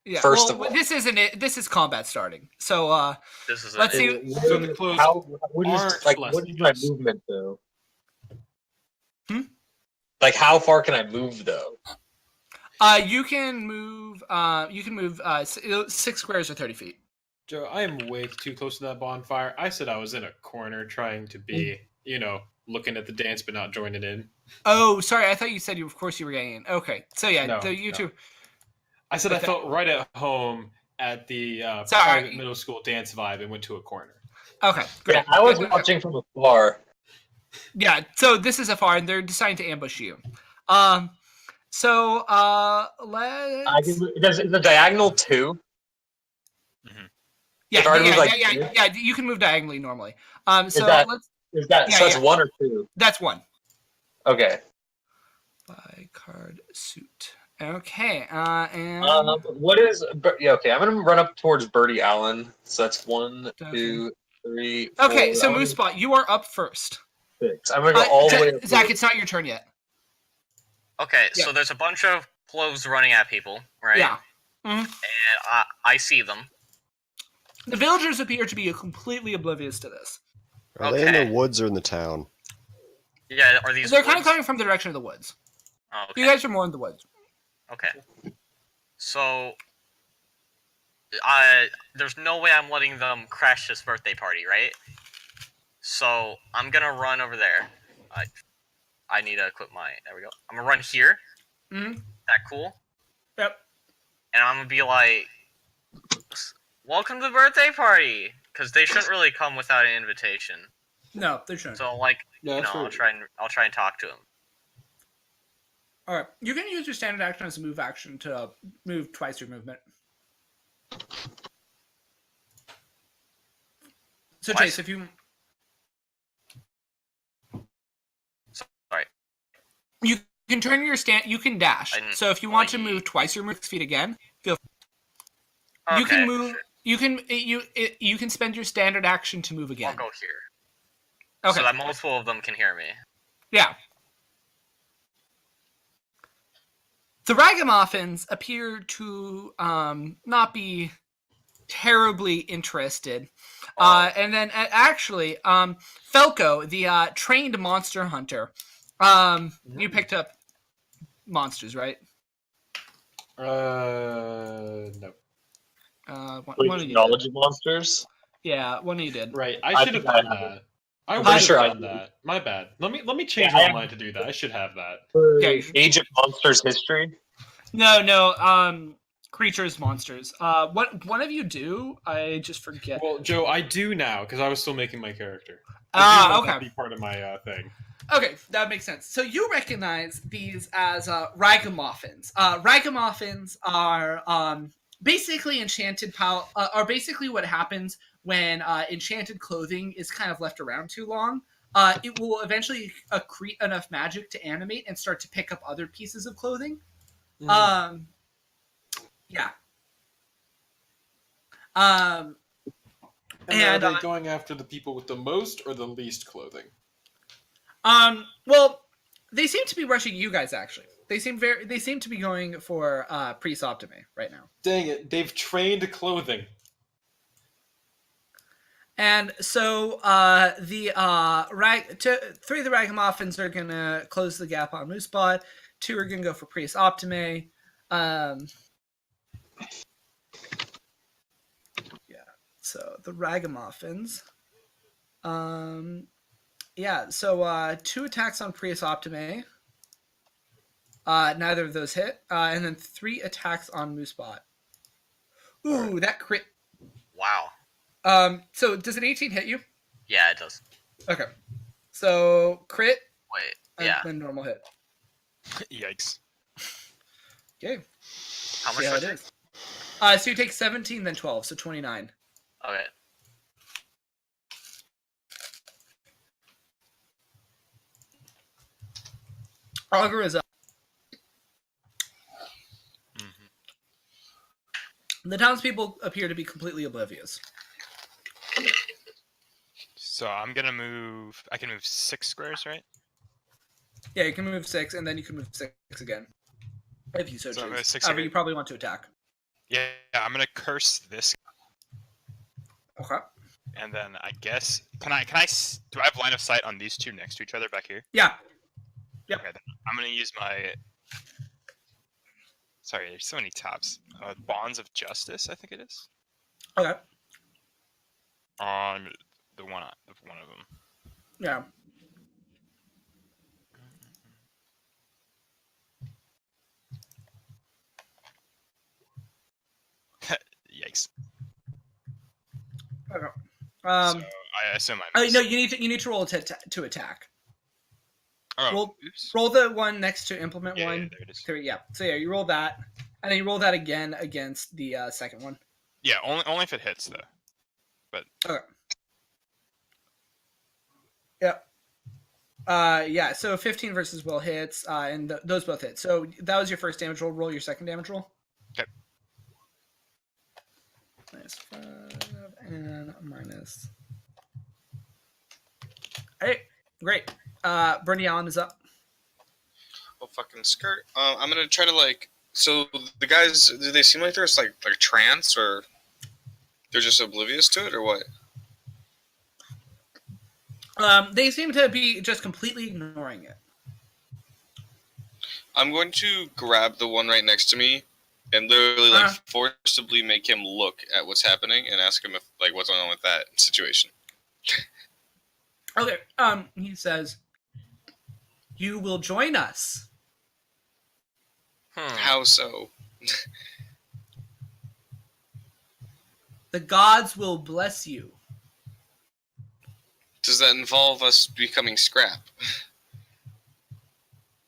Yeah. First of all, this isn't it. This is combat starting. So this is let's see. So the clothes what is my movement though? Hmm? Like how far can I move though? You can move. 6 squares or 30 feet. Joe, I am way too close to that bonfire. I said I was in a corner trying to be, looking at the dance but not joining in. Oh, sorry. I thought you said of course you were getting in. Okay. So yeah, No, you two. I said I felt right at home at the private middle school dance vibe and went to a corner. Okay, great. Yeah, I was watching from afar. Yeah, so this is afar, and they're deciding to ambush you. So let's. Is the diagonal 2? Yeah. You can move diagonally normally. So that's 1 or 2? That's 1. Okay. By card suit. Okay. And what is? Okay, I'm gonna run up towards Birdie Allen. So that's 1, 2, 3. 4, okay, so Moose Spot, you are up first. 6. I'm gonna go all the way up. Zach, it's not your turn yet. Okay, so there's a bunch of cloves running at people, right? Yeah. Mm-hmm. And I see them. The villagers appear to be completely oblivious to this. Are they in the woods or in the town? Yeah, are these? They're kind of coming from the direction of the woods. Oh, okay. You guys are more in the woods. Okay. So, there's no way I'm letting them crash this birthday party, right? So I'm gonna run over there. I need to equip my. There we go. I'm gonna run here. Mm-hmm. That cool? Yep. And I'm gonna be like, "Welcome to the birthday party," because they shouldn't really come without an invitation. No, they shouldn't. So I'll try and talk to them. All right, you can use your standard action as a move action to move twice your movement. So Chase, if you you can turn your stand, you can dash. So if you want to move twice your 6 feet again, feel free. You can move. Sure. You can spend your standard action to move again. I'll go here. Okay. So that multiple of them can hear me. Yeah. The Ragamuffins appear to not be terribly interested. And then actually, Felco, the trained monster hunter, you picked up monsters, right? No. One of you knowledge of monsters? Yeah, one of you did. Right, I should have done that. I would have done that. My bad. Let me change my mind to do that. I should have that. Age of Monsters history? No. Creatures, monsters. What one of you do? I just forget. Well, Joe, I do now because I was still making my character. Okay. Be part of my thing. Okay, that makes sense. So you recognize these as ragamuffins. Ragamuffins are basically enchanted are basically what happens when enchanted clothing is kind of left around too long. It will eventually accrete enough magic to animate and start to pick up other pieces of clothing. Yeah. And are they going after the people with the most or the least clothing? Well, they seem to be rushing you guys. Actually, they seem to be going for Priest Optime right now. Dang it! They've trained clothing. And so three of the Ragamuffins are gonna close the gap on Moosebot. 2 are gonna go for Priest Optime. Yeah. So the ragamuffins. Yeah. So 2 attacks on Prius Optime. Neither of those hit. And then 3 attacks on Moosebot. Ooh, that crit. Wow. So does an 18 hit you? Yeah, it does. Okay. So crit Wait. and Yeah. then normal hit. Yikes. Okay. How much See how was it it? is. So you take 17, then 12, so 29. Okay. Augur is up. Mhm. The townspeople appear to be completely oblivious. So I'm gonna move. I can move 6 squares, right? Yeah, you can move 6, and then you can move 6 again. If you so So I'm choose. at 6 However, here. you probably want to attack. Yeah, I'm gonna curse this, Okay. and then I guess do I have line of sight on these 2 next to each other back here? Yeah. Yep. Okay, then I'm gonna use my. Sorry, there's so many tabs. Bonds of Justice, I think it is. Okay. On the one of them. Yeah. Yikes. Okay. So I assume I Oh missed. no, you need to roll to attack. Oh, roll- oops. Roll the one next to implement Yeah, one. yeah, there it is. 3, yeah. So yeah, you roll that, and then you roll that again against the second one. Yeah, only if it hits though. Okay. Yep. Yeah. So 15 versus will hits, and those both hit. So that was your first damage roll. Roll your second damage roll. Okay. -5 and minus. Hey, great. Bernie Allen is up. Oh, fucking skirt. I'm gonna try to like. So the guys, do they seem like they're just like trance, or they're just oblivious to it, or what? They seem to be just completely ignoring it. I'm going to grab the one right next to me and literally like forcibly make him look at what's happening and ask him if like what's going on with that situation. Okay. He says, "You will join us." How so? The gods will bless you. Does that involve us becoming scrap?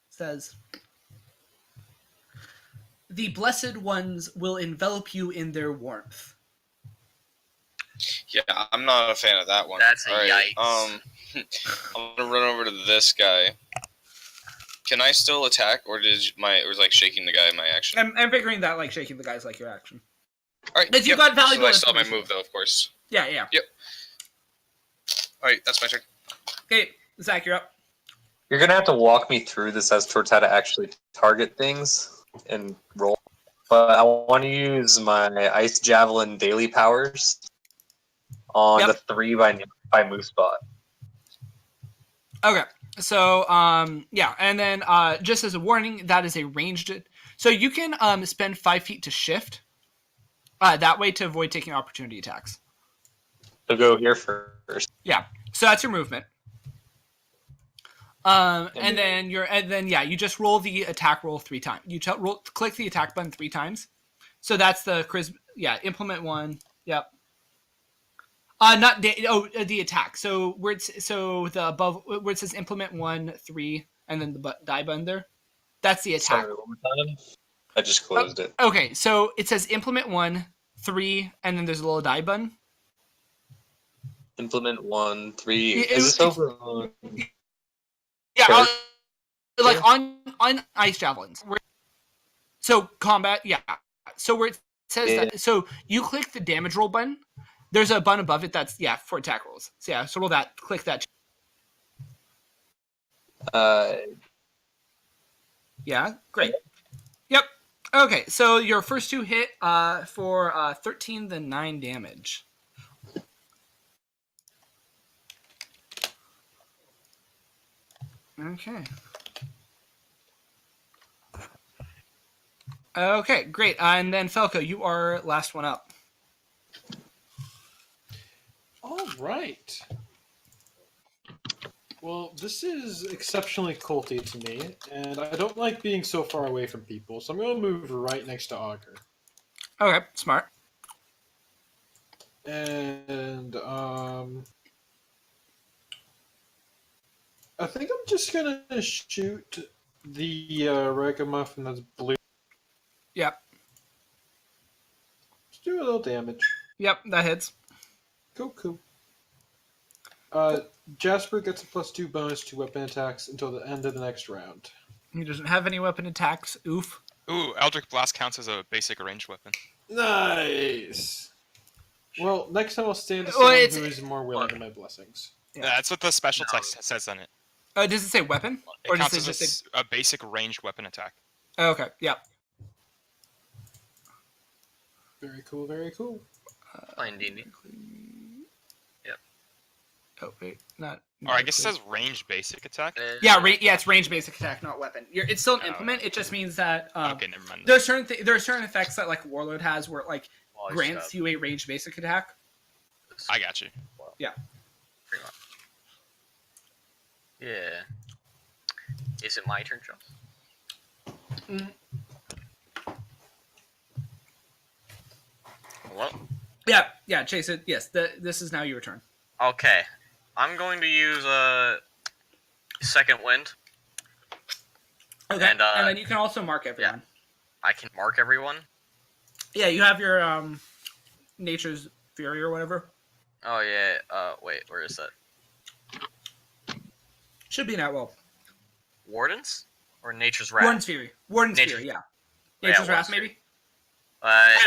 Says, the blessed ones will envelop you in their warmth. Yeah, I'm not a fan of that one. That's a All right, yikes. I'm gonna run over to this guy. Can I still attack, or was like shaking the guy in my action? I'm figuring that like shaking the guys like your action. All right, Because you got valuable so I still have my information. move though, of course. Yeah. Yep. All right, that's my turn. Okay, Zach, you're up. You're gonna have to walk me through this as towards how to actually target things and roll. But I want to use my Ice Javelin daily powers on the 3 by Moosebot. Okay. So, yeah, and then just as a warning, that is a ranged. So you can spend 5 feet to shift. That way to avoid taking opportunity attacks. So go here first. Yeah. So that's your movement. And then you just roll the attack roll 3 times. You click the attack button 3 times. So that's the charisma. Yeah, implement 1. Yep. The attack. So the above where it says implement 1, 3, and then the die button there. That's the attack. Sorry, one more time. I just closed it. Okay, so it says implement 1, 3, and then there's a little die button. Implement 1, 3. Yeah, Is this over on? Yeah, like on ice javelins. So combat, yeah. So where it says that, so you click the damage roll button. There's a button above it that's for attack rolls. So yeah, so roll that. Click that. Yeah, great. Yep. Okay, so your first 2 hit for 13 then 9 damage. Okay. Okay, great. And then Falco, you are last one up. All right. Well, this is exceptionally culty to me, and I don't like being so far away from people, so I'm going to move right next to Augur. Okay, smart. And I think I'm just going to shoot the ragamuffin that's blue. Yep. Just do a little damage. Yep, that hits. Cool. Jasper gets a +2 bonus to weapon attacks until the end of the next round. He doesn't have any weapon attacks. Oof. Ooh, Eldritch Blast counts as a basic ranged weapon. Nice! Well, next time I'll stand to Well, someone it's- who is more willing to my blessings. Yeah. That's what the special No. text says on it. Does it say weapon? It Or does counts it as just say... a basic ranged weapon attack. Oh, okay, yeah. Very cool. Playing D&D. Oh, wait, not... Or I guess it says ranged basic attack. Yeah, it's range basic attack, not weapon. It's still an Oh, implement. It just means that Okay, never mind. there are certain effects that like Warlord has where it like Well, I grants just you a range basic attack. I got you. pretty much. Yeah. Is it my turn, Joe? What? Yeah, Chase. Yes, this is now your turn. Okay. I'm going to use a second wind. Okay, And, and then you can also mark everyone. I can mark everyone. Yeah, you have your Nature's Fury or whatever. Oh yeah. Wait, where is that? Should be in Outwell. Wardens or Nature's Wrath? Warden's Fury. Warden's Nature- Fury. Yeah. Yeah, Nature's Wrath, Warden's maybe.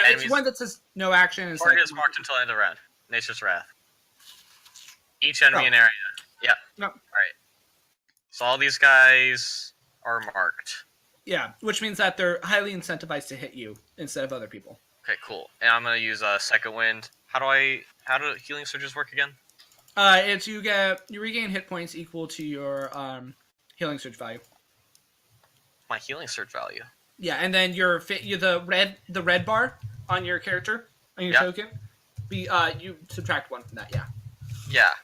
Enemies. It's one that says no action. It's Target like, is marked until end of round. Nature's Wrath. Each enemy Oh. in area. Yeah. No. Alright. So all these guys are marked. Yeah, which means that they're highly incentivized to hit you instead of other people. Okay, cool. And I'm gonna use a second wind. How do healing surges work again? It's you regain hit points equal to your healing surge value. My healing surge value. Yeah, and then the red bar on your character on your Yeah. token, you subtract 1 from that. Yeah. Yeah.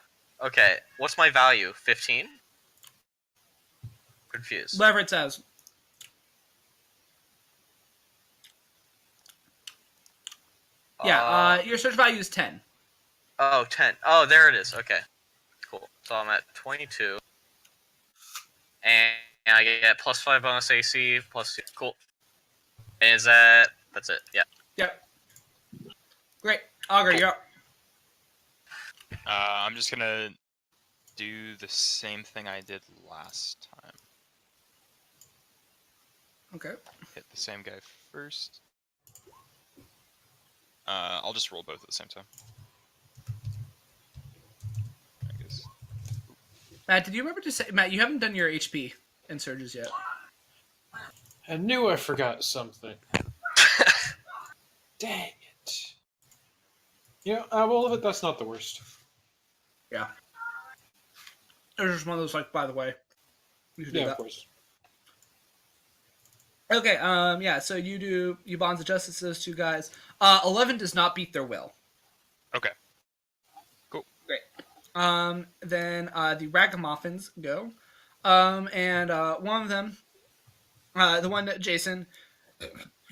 Okay. What's my value? 15? Confused. Whatever it says. Yeah. Your surge value is 10. Oh, 10. Oh, there it is. Okay. Cool. So I'm at 22. And I get +5 bonus AC, +2. Cool. And that's it. Yeah. Yep. Great. Augur, you're up. I'm just gonna do the same thing I did last time. Okay. Hit the same guy first. I'll just roll both at the same time. I guess. Matt, did you remember to say, Matt, you haven't done your HP and surges yet. I knew I forgot something. Dang it. Yeah, all of it, that's not the worst. Yeah. It was just one of those, like, by the way. You should do Yeah, that. of course. Okay, yeah, so you bonds of justice to those two guys. 11 does not beat their will. Okay. Great. Then the ragamuffins go. And one of them, the one that Jason,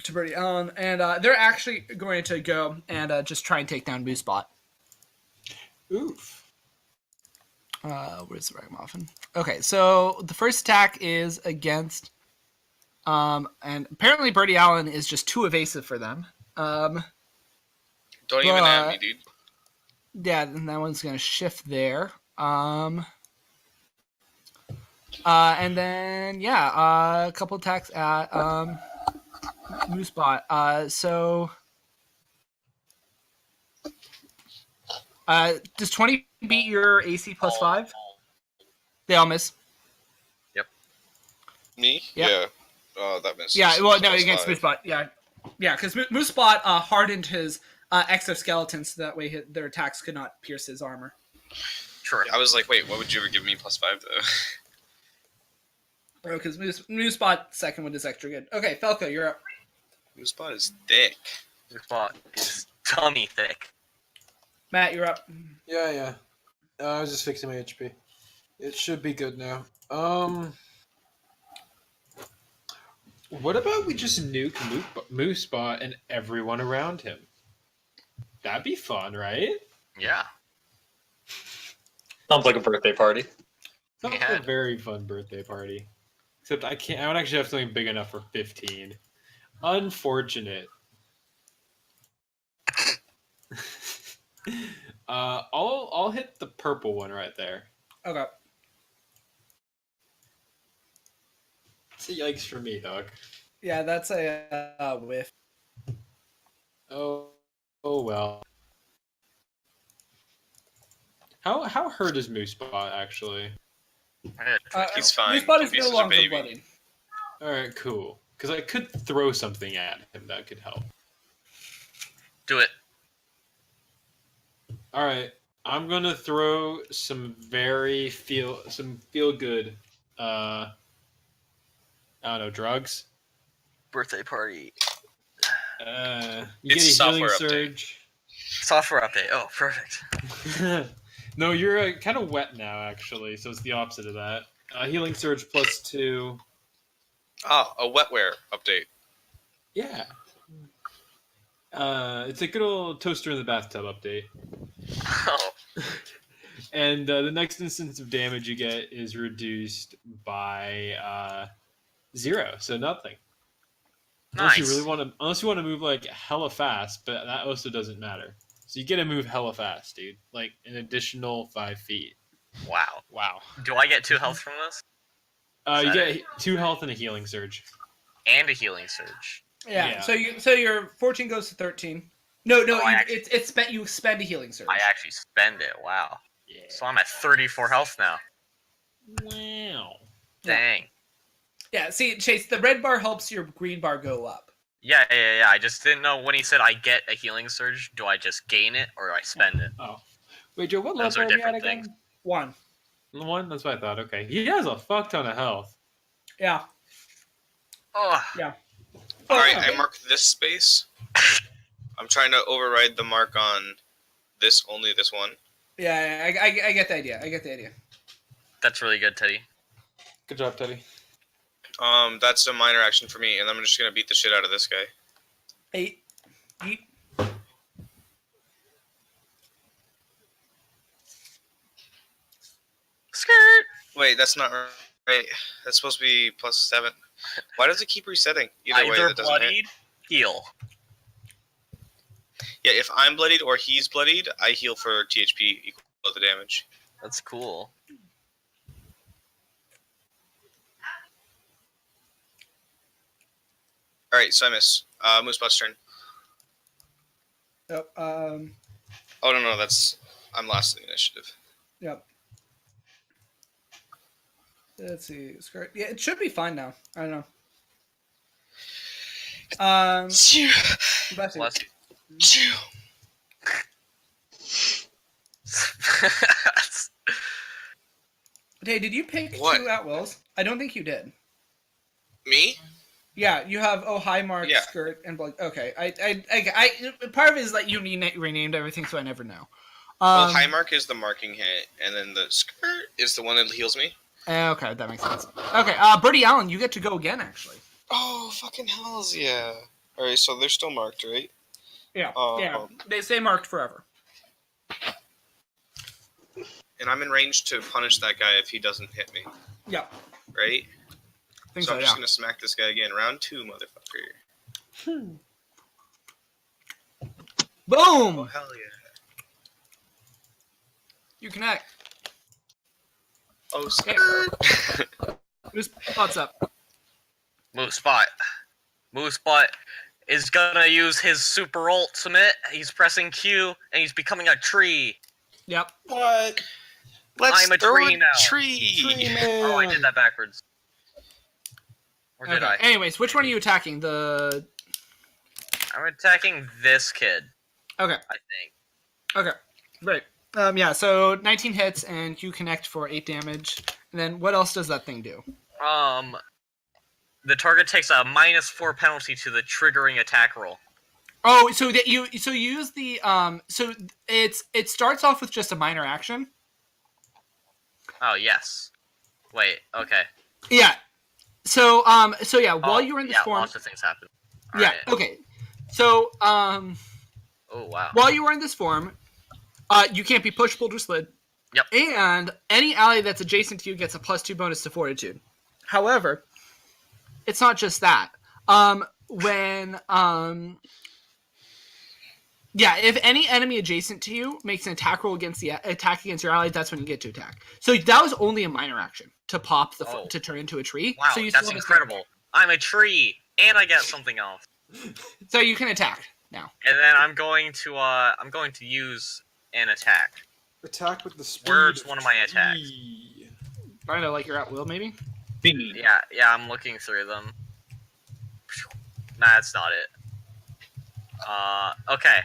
to Birdie, and they're actually going to go and just try and take down Moosebot. Oof. Where's the ragamuffin? Okay, so the first attack is against, and apparently Birdie Allen is just too evasive for them. Don't even at me, dude. Yeah, and that one's gonna shift there. And then a couple attacks at Moosebot. So does 20 beat your AC +5? They all miss. Me? Yep. Yeah. Oh, that misses. Yeah, well, no, Plus against 5. Moosebot. Yeah, because Moosebot hardened his exoskeleton so that way their attacks could not pierce his armor. True. I was like, wait, what would you ever give me +5 though? Because Moosebot second one is extra good. Okay, Falco, you're up. Moosebot is thick. Moosebot is tummy thick. Matt, you're up. Yeah. I was just fixing my HP. It should be good now. What about we just nuke Moosebot and everyone around him? That'd be fun, right? Yeah. Sounds like a birthday party. Sounds Yeah. like a very fun birthday party. Except I can't. I don't actually have something big enough for 15. Unfortunate. I'll hit the purple one right there. Okay. It's a yikes for me, dog. Yeah, that's a whiff. Oh well. How hurt is Moosebot actually? He's fine. Moosebot is Don't be no such a longer baby. bloodied. All right, cool. Because I could throw something at him that could help. Do it. All right, I'm gonna throw some feel good. I don't know, drugs. Birthday party. You It's get a healing software update. surge. Software update. Oh, perfect. No, you're kind of wet now, actually, so it's the opposite of that. Healing surge +2. Ah, a wetware update. Yeah. It's a good old toaster in the bathtub update. Oh, And the next instance of damage you get is reduced by 0, so nothing. Unless nice. you want to move like hella fast, but that also doesn't matter. So you get to move hella fast, dude. Like an additional 5 feet. Wow. Wow. Do I get 2 health from this? You get 2 health and a healing surge. And a healing surge. Yeah. Yeah. So your 14 goes to 13. No, Oh, it's spent. You spend a healing surge. I actually spend it. Wow. Yeah. So I'm at 34 health now. Wow. Dang. Yeah. See, Chase, the red bar helps your green bar go up. Yeah. I just didn't know when he said I get a healing surge. Do I just gain it or do I spend it? Oh. Wait, Joe, what Those level are are we at different again? things. 1. 1? That's what I thought. Okay. He has a fuck ton of health. Yeah. Oh, Yeah. All right, okay. I marked this space. I'm trying to override the mark on only this one. Yeah. I get the idea. that's really good, Teddy. Good job, Teddy. That's a minor action for me, and I'm just gonna beat the shit out of this guy. 8. Yeet. Skirt. Wait, that's not right. That's supposed to be +7. Why does it keep resetting? Either way, Either that doesn't hit. bloodied, heal. Yeah, if I'm bloodied or he's bloodied, I heal for THP equal to the damage. That's cool. All right, so I miss. Moosebot's turn. Yep. Oh no, I'm last in the initiative. Yep. Let's see. Skirt. Yeah, it should be fine now. I don't know. Bless you. Bless you. Hey, did you pick What? 2 at wills? I don't think you did. Me? Yeah, you have high mark, Yeah. skirt, and blood. Okay, I part of it is that you renamed everything, so I never know. Well, high mark is the marking hit, and then the skirt is the one that heals me. Okay, that makes sense. Okay, Birdie Allen, you get to go again, actually. Oh, fucking hells yeah. All right, so they're still marked, right? Yeah, Yeah. They stay marked forever. And I'm in range to punish that guy if he doesn't hit me, Yeah, right? I think So so. I'm Yeah. just gonna smack this guy again. Round 2, motherfucker. Boom! Oh hell yeah. You connect. Oh skirt. Who's spots up? Moosebot. Moosebot is gonna use his super ultimate. He's pressing Q and he's becoming a tree. Yep. What? Let's I'm a throw tree now. Tree. man. Oh, I did that backwards. Or did I? Anyways, which one are you attacking? The. I'm attacking this kid, Okay. I think. Okay. Great. Yeah. So 19 hits and you connect for 8 damage. And then what else does that thing do? the target takes a -4 penalty to the triggering attack roll. Oh, so that you use the so it starts off with just a minor action. Oh yes. Wait. Okay. Yeah. So yeah, while you were in this form, lots of things happen. yeah. Alright. Okay. So Oh wow. while you were in this form, you can't be pushed, pulled, or slid. Yep. And any ally that's adjacent to you gets a +2 bonus to Fortitude. However, it's not just that. If any enemy adjacent to you makes an attack roll against your ally, that's when you get to attack. So that was only a minor action to pop to turn into a tree. Wow, so you that's still have incredible. I'm a tree, and I get something else. So you can attack now. And then I'm going to use an attack. Attack with the speed. Where's one of my attacks? Kind of like you're at will, maybe. Speed. Yeah, I'm looking through them. Nah, that's not it. Okay.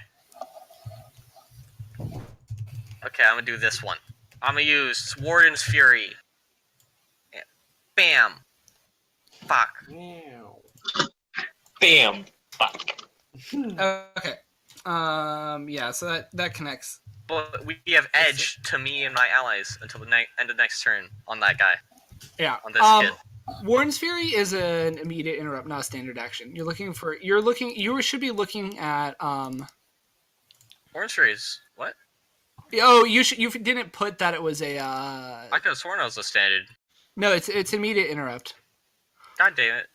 Okay, I'm gonna do this one. I'm gonna use Warden's Fury. Bam. Fuck. Bam. Fuck. Okay. Yeah. So that connects. But we have edge to me and my allies until the end of next turn on that guy. Yeah. On this kid. Warden's Fury is an immediate interrupt, not a standard action. You should be looking at Warden's Fury is what? Oh, you didn't put that it was a I could have sworn it was a standard. No, it's immediate interrupt. God damn it.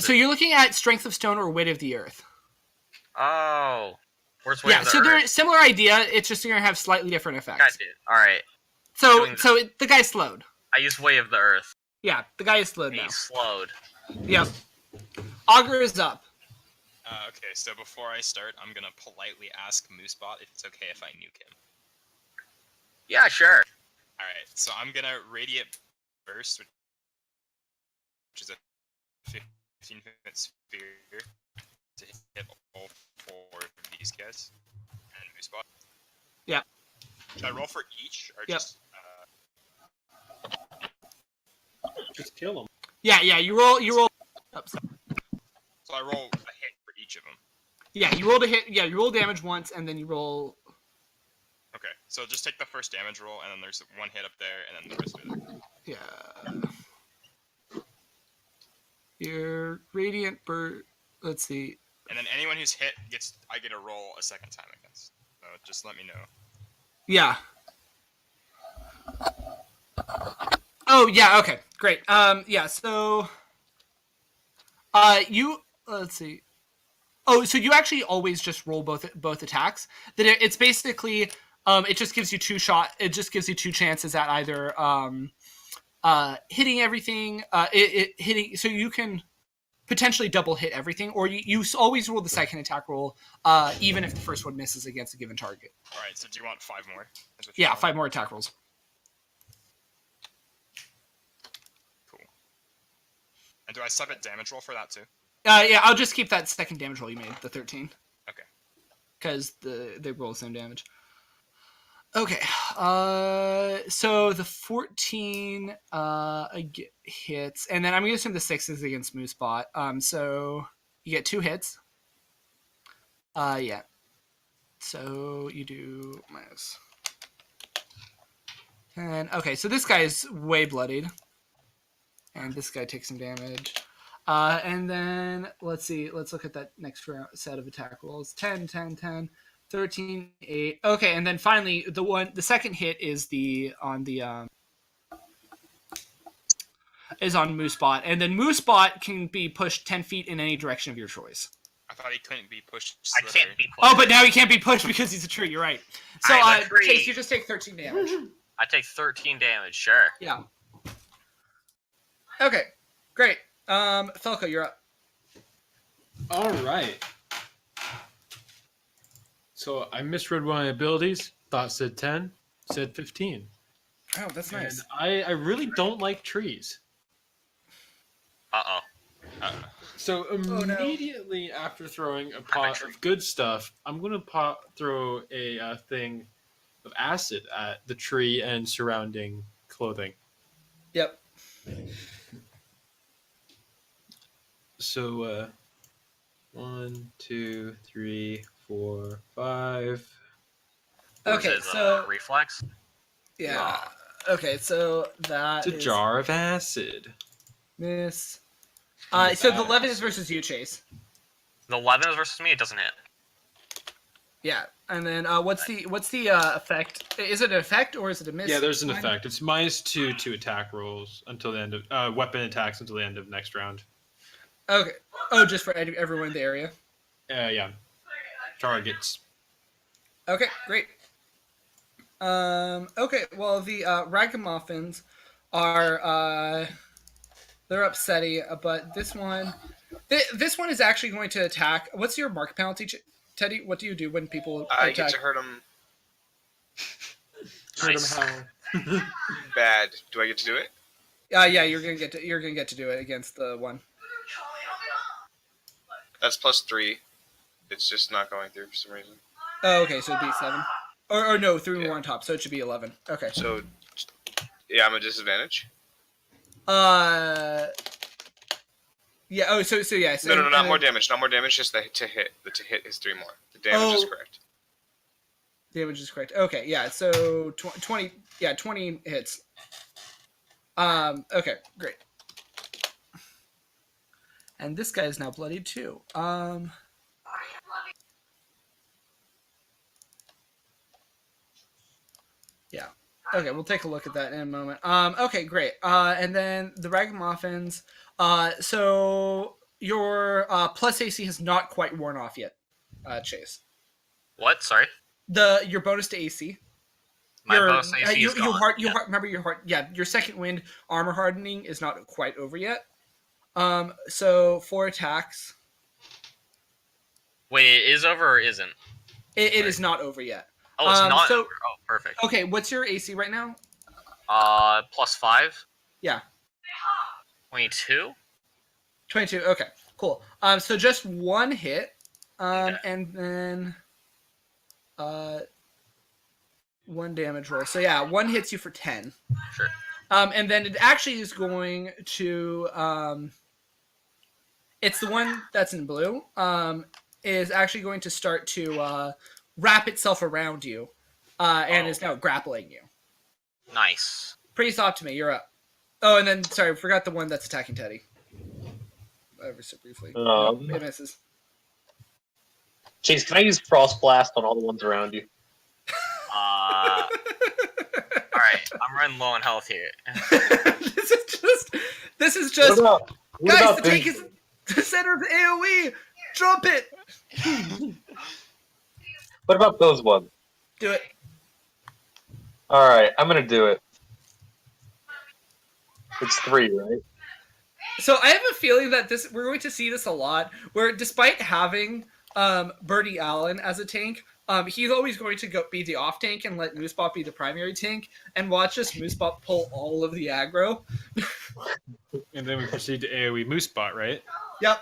So you're looking at Strength of Stone or Weight of the Earth. Oh. Where's Weight of the so Earth? they're similar idea, it's just you're gonna have slightly different effects. God damn. Alright. So the guy's slowed. I use Way of the Earth. Yeah, the guy is slowed now. He's slowed. Yep. Augur is up. Okay, so before I start, I'm gonna politely ask Moosebot if it's okay if I nuke him. Yeah, sure. Alright, so I'm gonna Radiant Burst, which is a 15-foot sphere, to hit all 4 of these guys. And Moosebot. Yeah. Should I roll for each, or Yep. Just kill him. Yeah, you roll. Oops. So I roll a hit for each of them. Yeah, you roll to hit. Yeah, you roll damage once, and then you roll. Okay, so just take the first damage roll, and then there's one hit up there, and then the rest of it. Yeah. Your Radiant Burst. Let's see. And then anyone who's hit I get to roll a second time against. So just let me know. Yeah. Oh yeah. Okay. Great. Yeah. So. Let's see. Oh, so you actually always just roll both attacks. That it's basically it just gives you It just gives you 2 chances at either hitting everything. Hitting, so you can potentially double hit everything, or you always roll the second attack roll, even if the first one misses against a given target. All right. So do you want 5 more? Yeah, 5 more attack rolls. Cool. And do I sub it damage roll for that too? Yeah, I'll just keep that second damage roll you made, the 13. Okay. Because they roll the same damage. Okay. So the 14 hits, and then I'm gonna assume the 6 is against Moosebot. So you get 2 hits. Yeah. So you do minus 10. Okay, so this guy is way bloodied, and this guy takes some damage. And then let's see. Let's look at that next set of attack rolls. 10, 10, 10, 13, 8. Okay, and then finally the second hit is on Moosebot, and then Moosebot can be pushed 10 feet in any direction of your choice. I thought he couldn't be pushed. I can't be pushed. Oh, but now he can't be pushed because he's a tree. You're right. So I'm a tree. Chase, you just take 13 damage. I take 13 damage, sure. Yeah. Okay, great. Falco, you're up. All right. So I misread one of my abilities. Thought said 10, said 15. Oh, that's nice. And I really don't like trees. Uh-oh. So immediately after throwing a pot of good stuff, I'm going to throw a thing of acid at the tree and surrounding clothing. Yep. So 1, 2, 3, 4, 5. Or is Okay, it, so reflex? yeah. Okay, so that It's a is jar of acid. miss. The So the bad 11 is acid. versus you, Chase. The 11 is versus me. It doesn't hit. Yeah, and then what's the effect? Is it an effect or is it a miss? Yeah, there's an Fine. effect. It's -2 to attack rolls until the end of weapon attacks until the end of next round. Okay. Oh, just for everyone in the area. Yeah. Targets. Okay, great. Okay, well the ragamuffins are they're upsetty, but this one is actually going to attack. What's your mark penalty, Teddy? What do you do when people I attack? get to hurt him Hurt Nice. him how? bad. Do I get to do it? Yeah, you're gonna get to do it against the one. That's +3. It's just not going through for some reason. Oh, okay, so it'd be 7. Or no, 3 Yeah. more on top, so it should be 11. Okay. So, yeah, I'm at disadvantage. Yeah. Oh, so yeah. So, No, not and more then damage. Not more damage. Just the to hit. The to hit is 3 more. The damage is Oh. correct. damage is correct. Okay, yeah. So 20. Yeah, 20 hits. Okay, great. And this guy is now bloodied too. Yeah. Okay, we'll take a look at that in a moment. Okay, great. And then the ragamuffins. So your plus AC has not quite worn off yet, Chase. What? Sorry. Your bonus to AC. My Your bonus AC is gone. remember your heart. Yeah, your second wind armor hardening is not quite over yet. So 4 attacks. Wait, it is over or isn't? It is not over yet. Oh, it's not so- over. Oh, perfect. Okay, what's your AC right now? +5. Yeah. 22. 22. Okay, cool. So just 1 hit, Okay. and then 1 damage roll. So yeah, 1 hits you for 10. Sure. And then it actually is going to it's the one that's in blue. Is actually going to start to wrap itself around you, and is now grappling you. Nice. Pretty soft to me. You're up. Oh, and then sorry, forgot the one that's attacking Teddy. Ever so briefly. No, it misses. Chase, can I use Frost Blast on all the ones around you? All right, I'm running low on health here. This is just. What Guys, about the this? tank is the center of the AoE. Drop it. What about those ones? Do it. All right, I'm gonna do it. It's 3, right? So I have a feeling that we're going to see this a lot, where despite having Birdie Allen as a tank, he's always going to be the off tank and let Moosebot be the primary tank, and watch us Moosebot pull all of the aggro. And then we proceed to AoE Moosebot, right? Yep.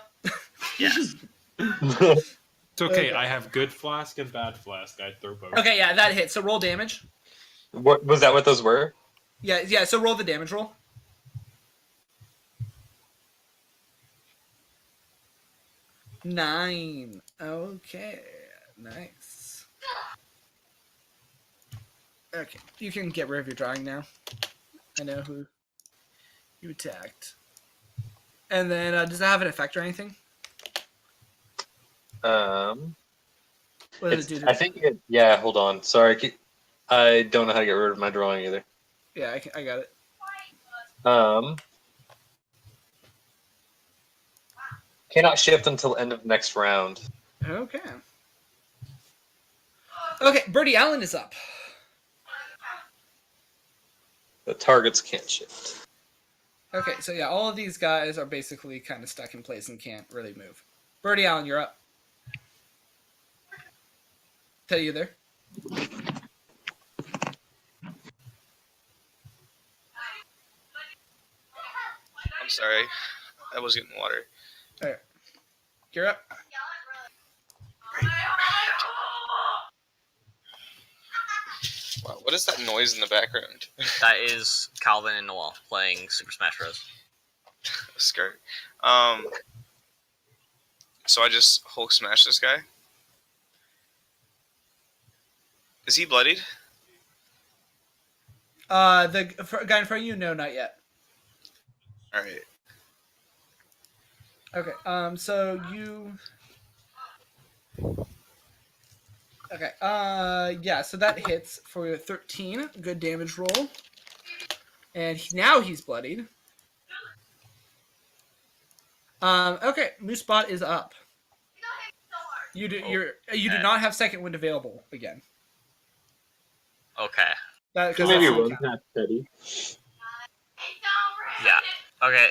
Yes. It's okay. Okay. I have good flask and bad flask. I throw both. Okay, yeah, that hits. So roll damage. What was that? What those were? Yeah. So roll the damage roll. 9. Okay, nice. Okay, you can get rid of your drawing now. I know who you attacked. And then, does that have an effect or anything? What does it do? I think it. Yeah, hold on. Sorry, I don't know how to get rid of my drawing either. Yeah, I got it. Cannot shift until end of next round. Okay. Okay, Birdie Allen is up. The targets can't shift. Okay, so yeah, all of these guys are basically kind of stuck in place and can't really move. Birdie Allen, you're up. Teddy, you there? I'm sorry. I was getting water. Alright. You're up. Wow, what is that noise in the background? That is Calvin and Noel playing Super Smash Bros. Skirt. So I just Hulk smash this guy. Is he bloodied? The guy in front of you, no, not yet. All right. Okay. So you. Okay. Yeah. So that hits for your 13. Good damage roll. And now he's bloodied. Okay. Moosebot is up. You do. You do not have second wind available again. Okay. Because Maybe that's run past Teddy. Yeah. Okay.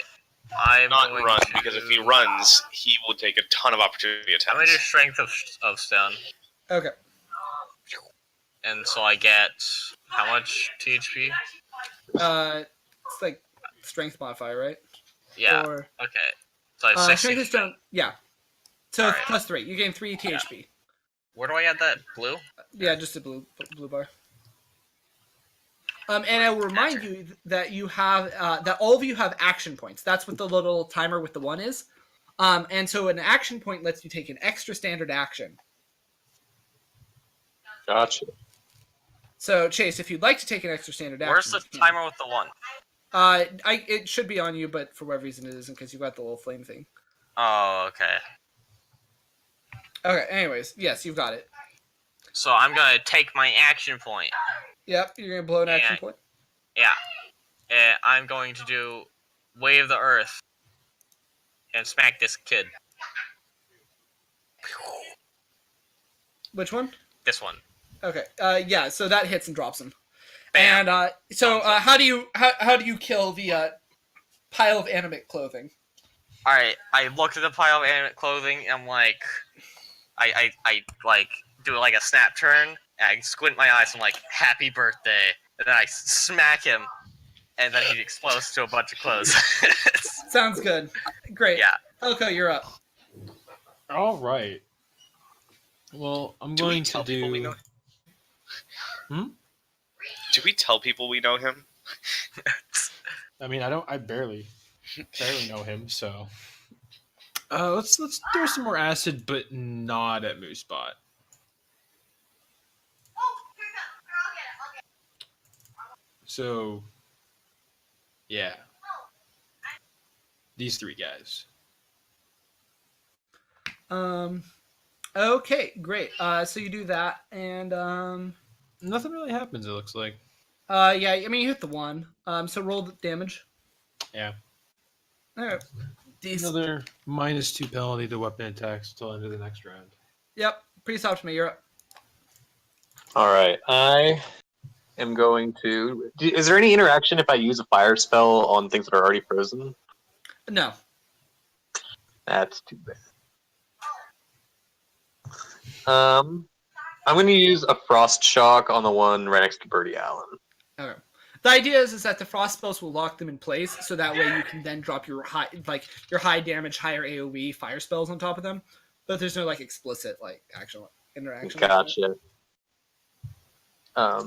I'm Not going run, to because if he runs, he will take a ton of opportunity I'm gonna do attacks. strength of stone, okay. and so I get how much THP? It's like strength modifier, right? Yeah. Or Okay. So I have 16. strength is stone. Yeah. So it's Alright. plus 3. You gain 3 THP. Where do I add that? Blue? Yeah, just a blue bar. And I will remind you that you have that all of you have action points. That's what the little timer with the 1 is. And so an action point lets you take an extra standard action. Gotcha. So Chase, if you'd like to take an extra standard action, Where's the you can. timer with the 1? It should be on you, but for whatever reason it isn't because you've got the little flame thing. Oh, okay. Okay. Anyways, yes, you've got it. So I'm gonna take my action point. Yep, you're gonna blow an action Yeah. point. Yeah. And I'm going to do Wave the Earth and smack this kid. Which one? This one. Okay. Yeah. So that hits and drops him. Bam. And how do you kill the pile of animate clothing? Alright, I looked at the pile of animate clothing and I'm like, I like do like a snap turn and I squint my eyes. I'm like, happy birthday. And then I smack him and then he explodes to a bunch of clothes. Sounds good. Great. Yeah. Elko, you're up. All right. Well, I'm Do we going to tell people we do. know Do we tell people we know him? I mean, I barely know him, so. Let's throw some more acid, but not at Moosebot. So, yeah, these 3 guys. Okay, great. So you do that, and Nothing really happens. It looks like. yeah. I mean, you hit the 1. So roll the damage. Yeah. All right. Decent. Another -2 penalty to weapon attacks until end of the next round. Yep. Pretty soft to me. You're up. All right, I am going to. Is there any interaction if I use a fire spell on things that are already frozen? No. That's too bad. I'm going to use a frost shock on the one right next to Birdie Allen. Okay. The idea is that the frost spells will lock them in place, so that way you can then drop your high damage, higher AOE fire spells on top of them. But there's no explicit actual interaction. Gotcha.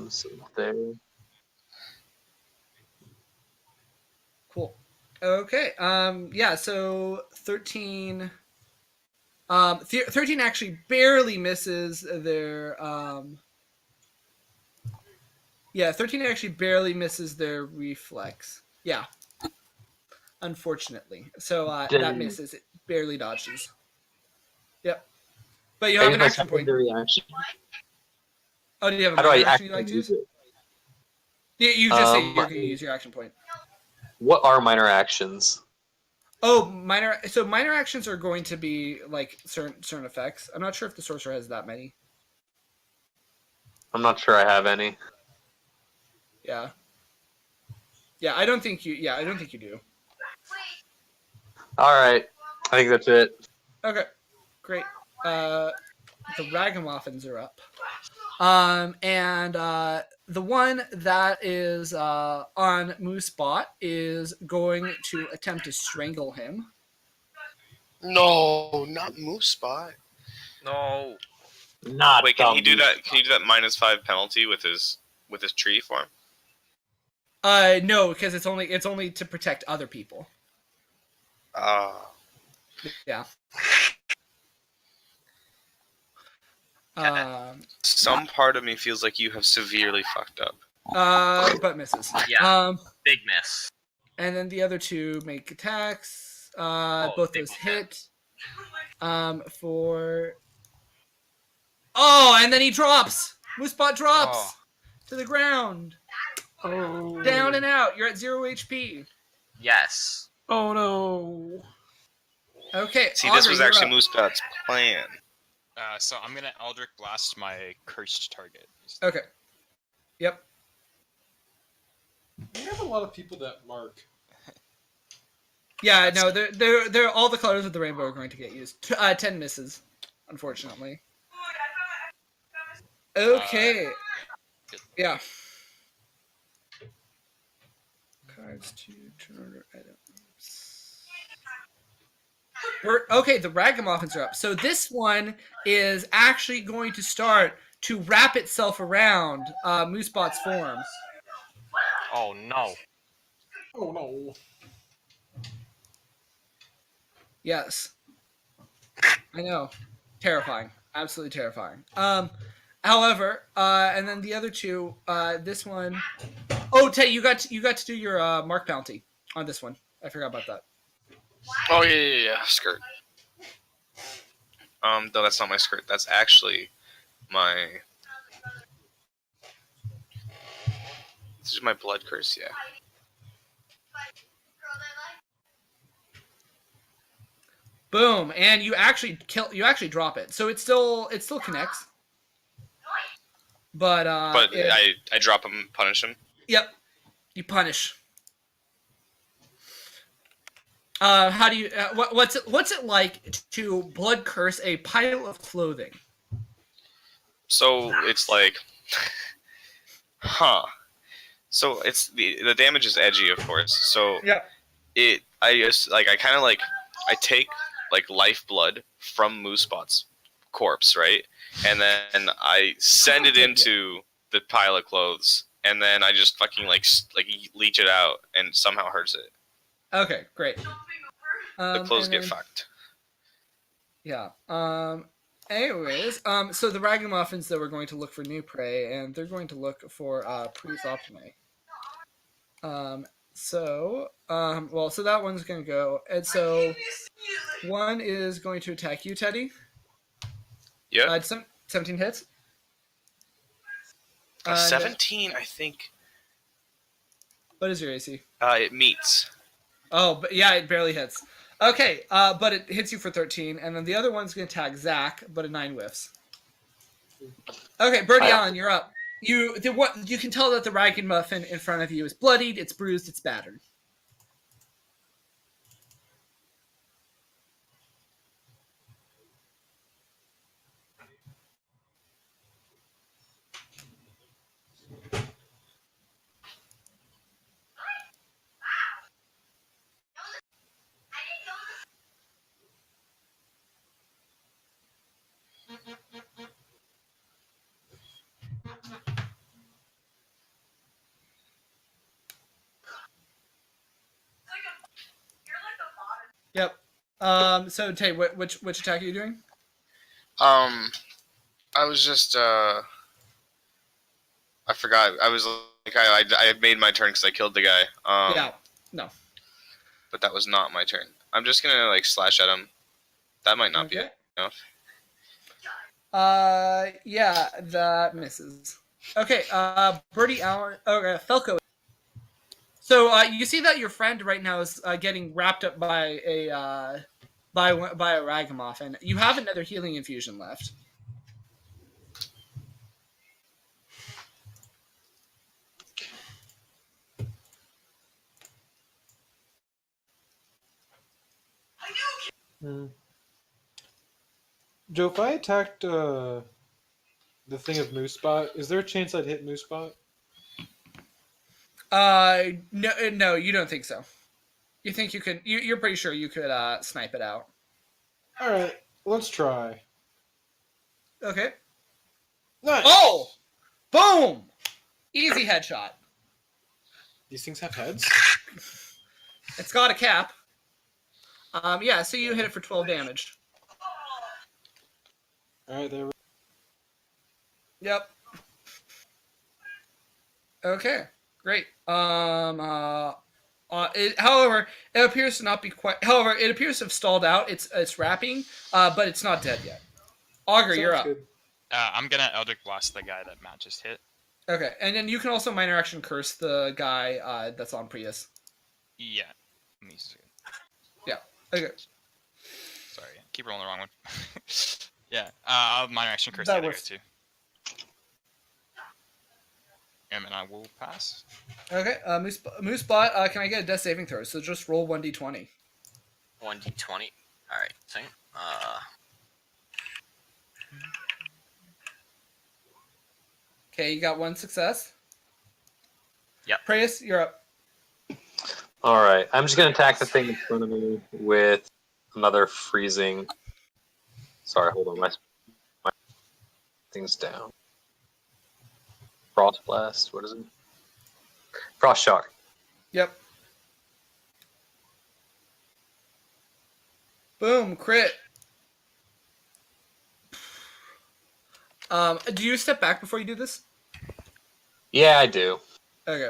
So there. Cool. Okay. Yeah. So 13. 13 actually barely misses their. Yeah, 13 actually barely misses their reflex. Yeah. Unfortunately. So that misses. It barely dodges. Yep. But you have an action point. Reaction. Oh, do you have a How do I minor action you'd like to use use? it? Yeah, you just say you're going to use your action point. What are minor actions? Oh, minor. So minor actions are going to be certain effects. I'm not sure if the sorcerer has that many. I'm not sure I have any. Yeah. Yeah, I don't think you. Yeah, I don't think you do. All right, I think that's it. Okay, great. The Ragamuffins are up. And the one that is on Moosebot is going to attempt to strangle him. No, not Moose Spot. No. Not. Wait, can he do that? Can you do that -5 penalty with his tree form? No, because it's only to protect other people. Ah. Yeah. Some part of me feels like you have severely fucked up. But misses. Yeah. Big miss. And then the other two make attacks. Both big those one. hit. For. Oh, and then he drops. Moosebot drops to the ground. Oh. Down and out. You're at 0 HP. Yes. Oh no. Okay. See, this Augur, was you're actually up. Moosebot's plan. So I'm gonna Eldritch Blast my cursed target. Okay. Yep. We have a lot of people that mark. Yeah, no, they're all the colors of the rainbow are going to get used. 10 misses, unfortunately. Okay. Yeah. Cards to turn order items. Okay, the ragamuffins are up. So this one is actually going to start to wrap itself around Moosebot's form. Oh no. Oh no. Yes. I know. Terrifying. Absolutely terrifying. However, and then the other two, this one. Oh, Tay, you got to do your mark bounty on this one. I forgot about that. Oh yeah, skirt. No, that's not my skirt. That's actually my. This is my blood curse. Yeah. Boom, and you actually drop it. So it still connects. But I drop him, punish him. Yep. You punish. How do you what's it like to blood curse a pile of clothing? So it's like, So it's the damage is edgy, of course. So yeah, I take like lifeblood from Moosebot's corpse, right, and then I send it into the pile of clothes, and then I just fucking like leech it out, and somehow hurts it. Okay, great. The clothes get fucked. Yeah. Anyways, so the ragamuffins though are going to look for new prey, and they're going to look for Prius Optime. So that one's going to go, and so one is going to attack you, Teddy. Yeah. 17 hits. 17, I think. What is your AC? It meets. Oh, but yeah, it barely hits. Okay, but it hits you for 13, and then the other one's going to attack Zach, but a 9 whiffs. Okay, Birdie Allen, you're up. You can tell that the ragamuffin in front of you is bloodied, it's bruised, it's battered. Yep. So Tay, which attack are you doing? I was just I forgot. I was like I had made my turn because I killed the guy. Yeah. No. But that was not my turn. I'm just gonna like slash at him. That might not be enough. Yeah, that misses. Okay, Birdie Allen. Okay, Felco. So you see that your friend right now is getting wrapped up by a ragamuffin. You have another healing infusion left. Joe, if I attacked the thing of Moosebot, is there a chance I'd hit Moosebot? No, you don't think so. You think you could? You're pretty sure you could snipe it out. All right, let's try. Okay. Nice. Oh, boom! Easy headshot. These things have heads? It's got a cap. Yeah, so you hit it for 12 damage. All right, there we Yep. Okay. Great. However, it appears to not be quite. However, it appears to have stalled out. It's wrapping, but it's not dead yet. Augur, you're Sounds up. good. I'm gonna Eldritch Blast the guy that Matt just hit. Okay, and then you can also minor action curse the guy that's on Prius. Yeah. Let me see. Okay, Sorry, keep rolling the wrong one. Yeah, I'll minor action curse That the other guy works. too. And then I will pass. okay. Moosebot, can I get a death saving throw? So just roll 1d20. 1d20. All right. Thing. Okay, you got one success. Yep. Prius, you're up. All right, I'm just gonna attack the thing in front of me with another freezing. Sorry, hold on, my thing's down. Frost blast. What is it? Frost shock. Yep. Boom, crit. Do you step back before you do this? Yeah, I do. Okay.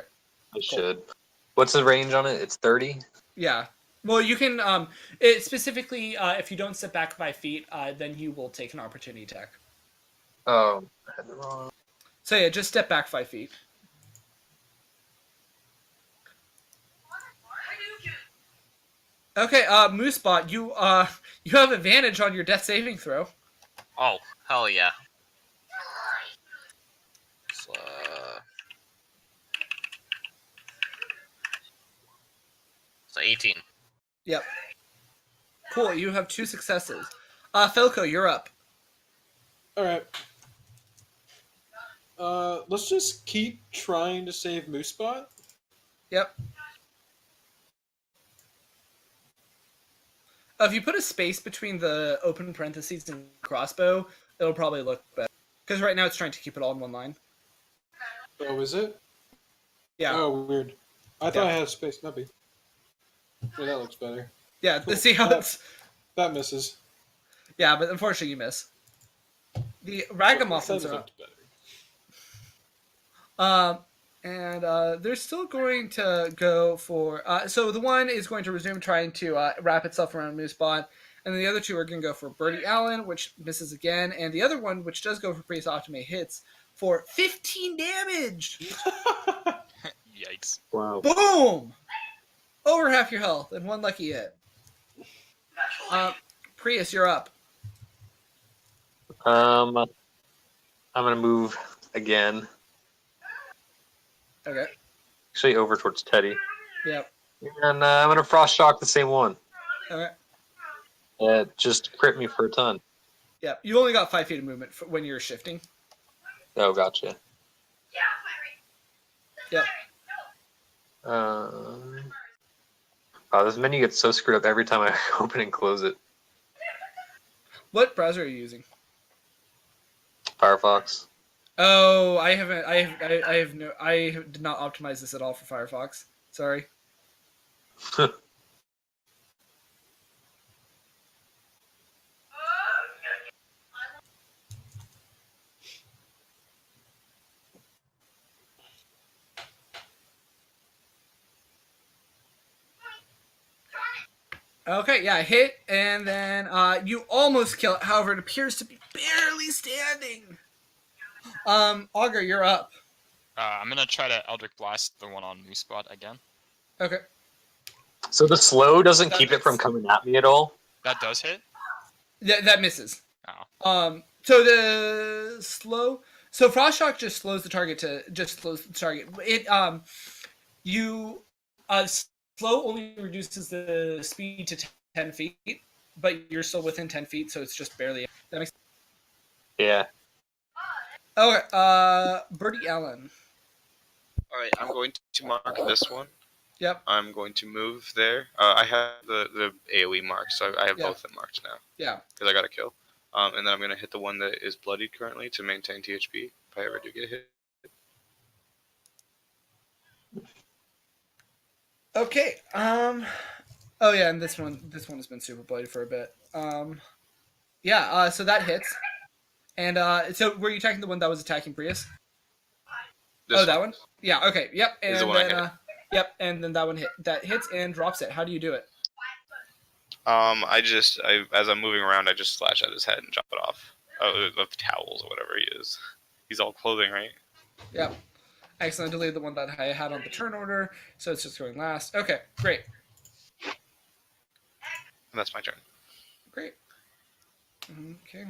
I should. What's the range on it? It's 30. Yeah. Well, you can. It specifically, if you don't step back 5 feet, then you will take an opportunity attack. Oh, I had the wrong. So yeah, just step back 5 feet. Okay, Moosebot, you have advantage on your death saving throw. Oh, hell yeah. So, so 18. Yep. Cool. You have 2 successes. Felko, you're up. All right. Let's just keep trying to save Moosebot. Yep. If you put a space between the open parentheses and crossbow, it'll probably look better. Because right now it's trying to keep it all in one line. Oh, is it? Yeah. Oh, weird. I thought I had a space. Maybe. Yeah, that looks better. Yeah. Cool. See how it's. That misses. Yeah, but unfortunately you miss. The That ragamuffins does are up. look better. And they're still going to go for. So the one is going to resume trying to wrap itself around Moosebot, and then the other 2 are going to go for Birdie Allen, which misses again, and the other one, which does go for Priest Optime, hits for 15 damage. Yikes. Wow. Boom! Over half your health and 1 lucky hit. Prius, you're up. I'm gonna move again. Okay. Actually, over towards Teddy, Yep. and I'm gonna frost shock the same one. Okay. Just crit me for a ton. Yep. You only got 5 feet of movement when you're shifting. Oh, gotcha. Yep. Wow, this menu gets so screwed up every time I open and close it. What browser are you using? Firefox. Oh, I haven't. I did not optimize this at all for Firefox. Sorry. Okay, yeah, hit, and then you almost kill it. However, it appears to be barely standing. Augur, you're up. I'm gonna try to Eldritch Blast the one on Moosebot again. Okay. So the slow doesn't That keep it from hits. coming at me at all? That does hit. That misses. Oh. So the slow. So Frost Shock just slows the target It you slow only reduces the speed to 10 feet, but you're still within 10 feet, so it's just barely. That makes. Yeah. Okay. Birdie Allen. All right, I'm going to mark this one. Yep. I'm going to move there. I have the AoE marked, so I have Yeah. both of them marked now. Yeah. Because I got a kill. And then I'm going to hit the one that is bloodied currently to maintain THP if I ever do get hit. Okay. Oh yeah, and this one has been super bloody for a bit. Yeah. So that hits. And so were you attacking the one that was attacking Prius? This That one? Yeah, okay, yep. And Is the one I then hit. yep, and then that one hits and drops it. How do you do it? As I'm moving around, I just slash at his head and chop it off. Of towels or whatever he is. He's all clothing, right? Yep. Excellent. Delete the one that I had on the turn order, so it's just going last. Okay, great. And that's my turn. Great. Okay.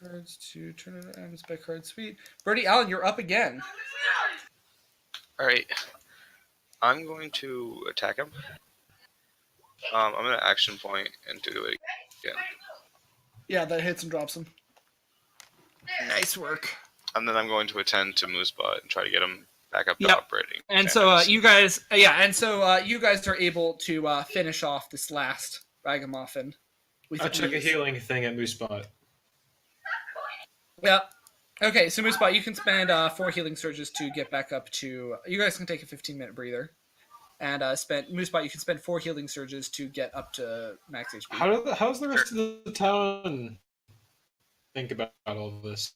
Cards to turn it items by card suite. Birdie Allen, you're up again. All right. I'm going to attack him. I'm going to action point and do it again. Yeah, that hits and drops him. Nice work. And then I'm going to attend to Moosebot and try to get him back up to Yep. operating. And so you guys, you guys are able to finish off this last ragamuffin. With I'll check a ease. healing thing at Moosebot. Yeah. Okay, so Moosebot, you can spend 4 healing surges to get back up to. You guys can take a 15-minute breather, and Moosebot, you can spend 4 healing surges to get up to max HP. How's the rest of the town think about all this?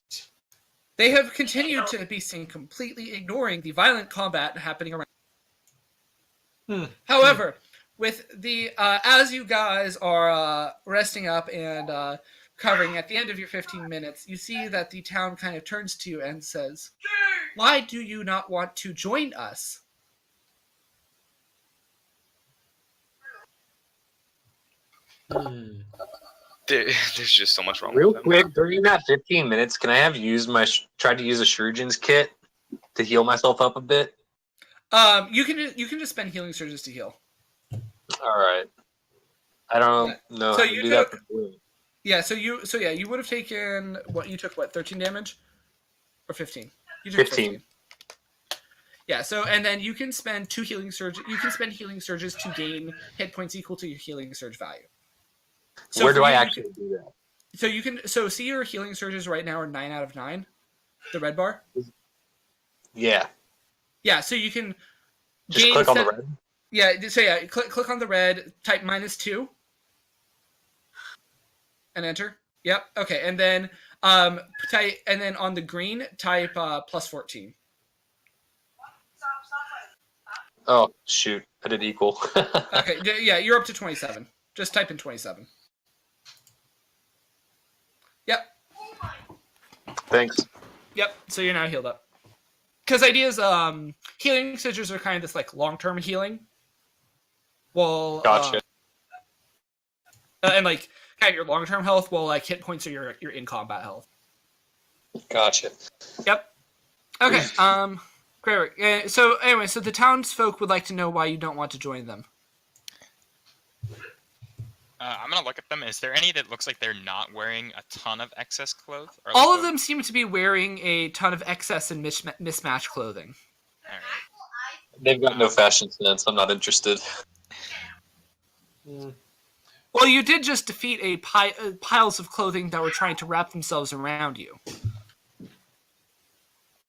They have continued to be seen completely ignoring the violent combat happening around. However, with the as you guys are resting up and covering at the end of your 15 minutes, you see that the town kind of turns to you and says, "Why do you not want to join us?" There's just so much wrong Real with them. quick, during that 15 minutes, can I have tried to use a Shuriken's kit to heal myself up a bit? You can just spend healing surges to heal. All right. I don't know So how you to do that took- for blue. Yeah, you would have taken you took 13 damage or 15? You took 15. Yeah, so and then you can spend 2 healing surges. You can spend healing surges to gain hit points equal to your healing surge value. So Where for do I you, actually do that? So you can see your healing surges right now are 9 out of 9. The red bar? Yeah. Yeah, so you can Just click on the red? Yeah, so click on the red, type -2 and enter. Yep. Okay, and then type and then on the green type +14. Oh, shoot. I did equal. Okay, yeah, you're up to 27. Just type in 27. Yep. Thanks. Yep. So you're now healed up. Because ideas, healing surges are kind of this like long-term healing. Well, Gotcha. And like kind of your long-term health, while like hit points are your in-combat health. Gotcha. Yep. Okay. Great. So anyway, so the townsfolk would like to know why you don't want to join them. I'm gonna look at them. Is there any that looks like they're not wearing a ton of excess clothes? Or All like of them seem to be wearing a ton of excess and mismatched clothing. All right. They've got no fashion sense. I'm not interested. Well, you did just defeat a piles of clothing that were trying to wrap themselves around you.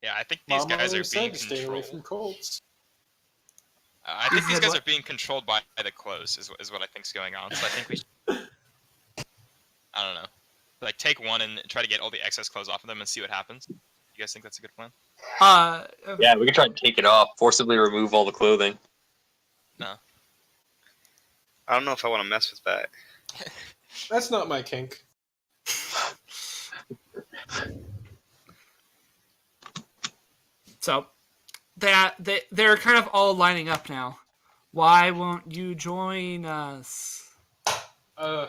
Yeah, I think these Mama guys are always being said to stay away from controlled. Colts. I think You these said guys what? are being controlled by the clothes, is what I think's going on. So I think we should, I don't know, like take one and try to get all the excess clothes off of them and see what happens. You guys think that's a good plan? Yeah, we can try to take it off, forcibly remove all the clothing. No. I don't know if I want to mess with that. That's not my kink. So they're kind of all lining up now. Why won't you join us? I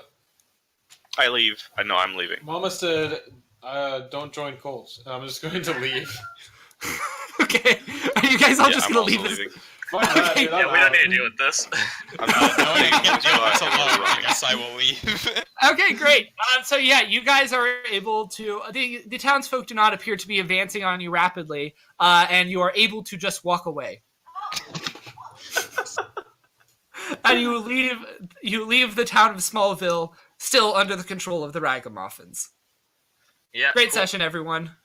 leave. I know I'm leaving. Mama said, "Don't join Colts." I'm just going to leave. Okay, are you guys all just I'm gonna also leave this? leaving. Fuck that, dude, I'm Yeah, we don't out. need to deal with this. I'm No, not. no, you can't do I'm this not alone. I running. guess I will leave. Okay, great. So yeah, you guys are able to. The townsfolk do not appear to be advancing on you rapidly, and you are able to just walk away. And you leave the town of Smallville still under the control of the Ragamuffins. Yeah. Great cool. session, everyone.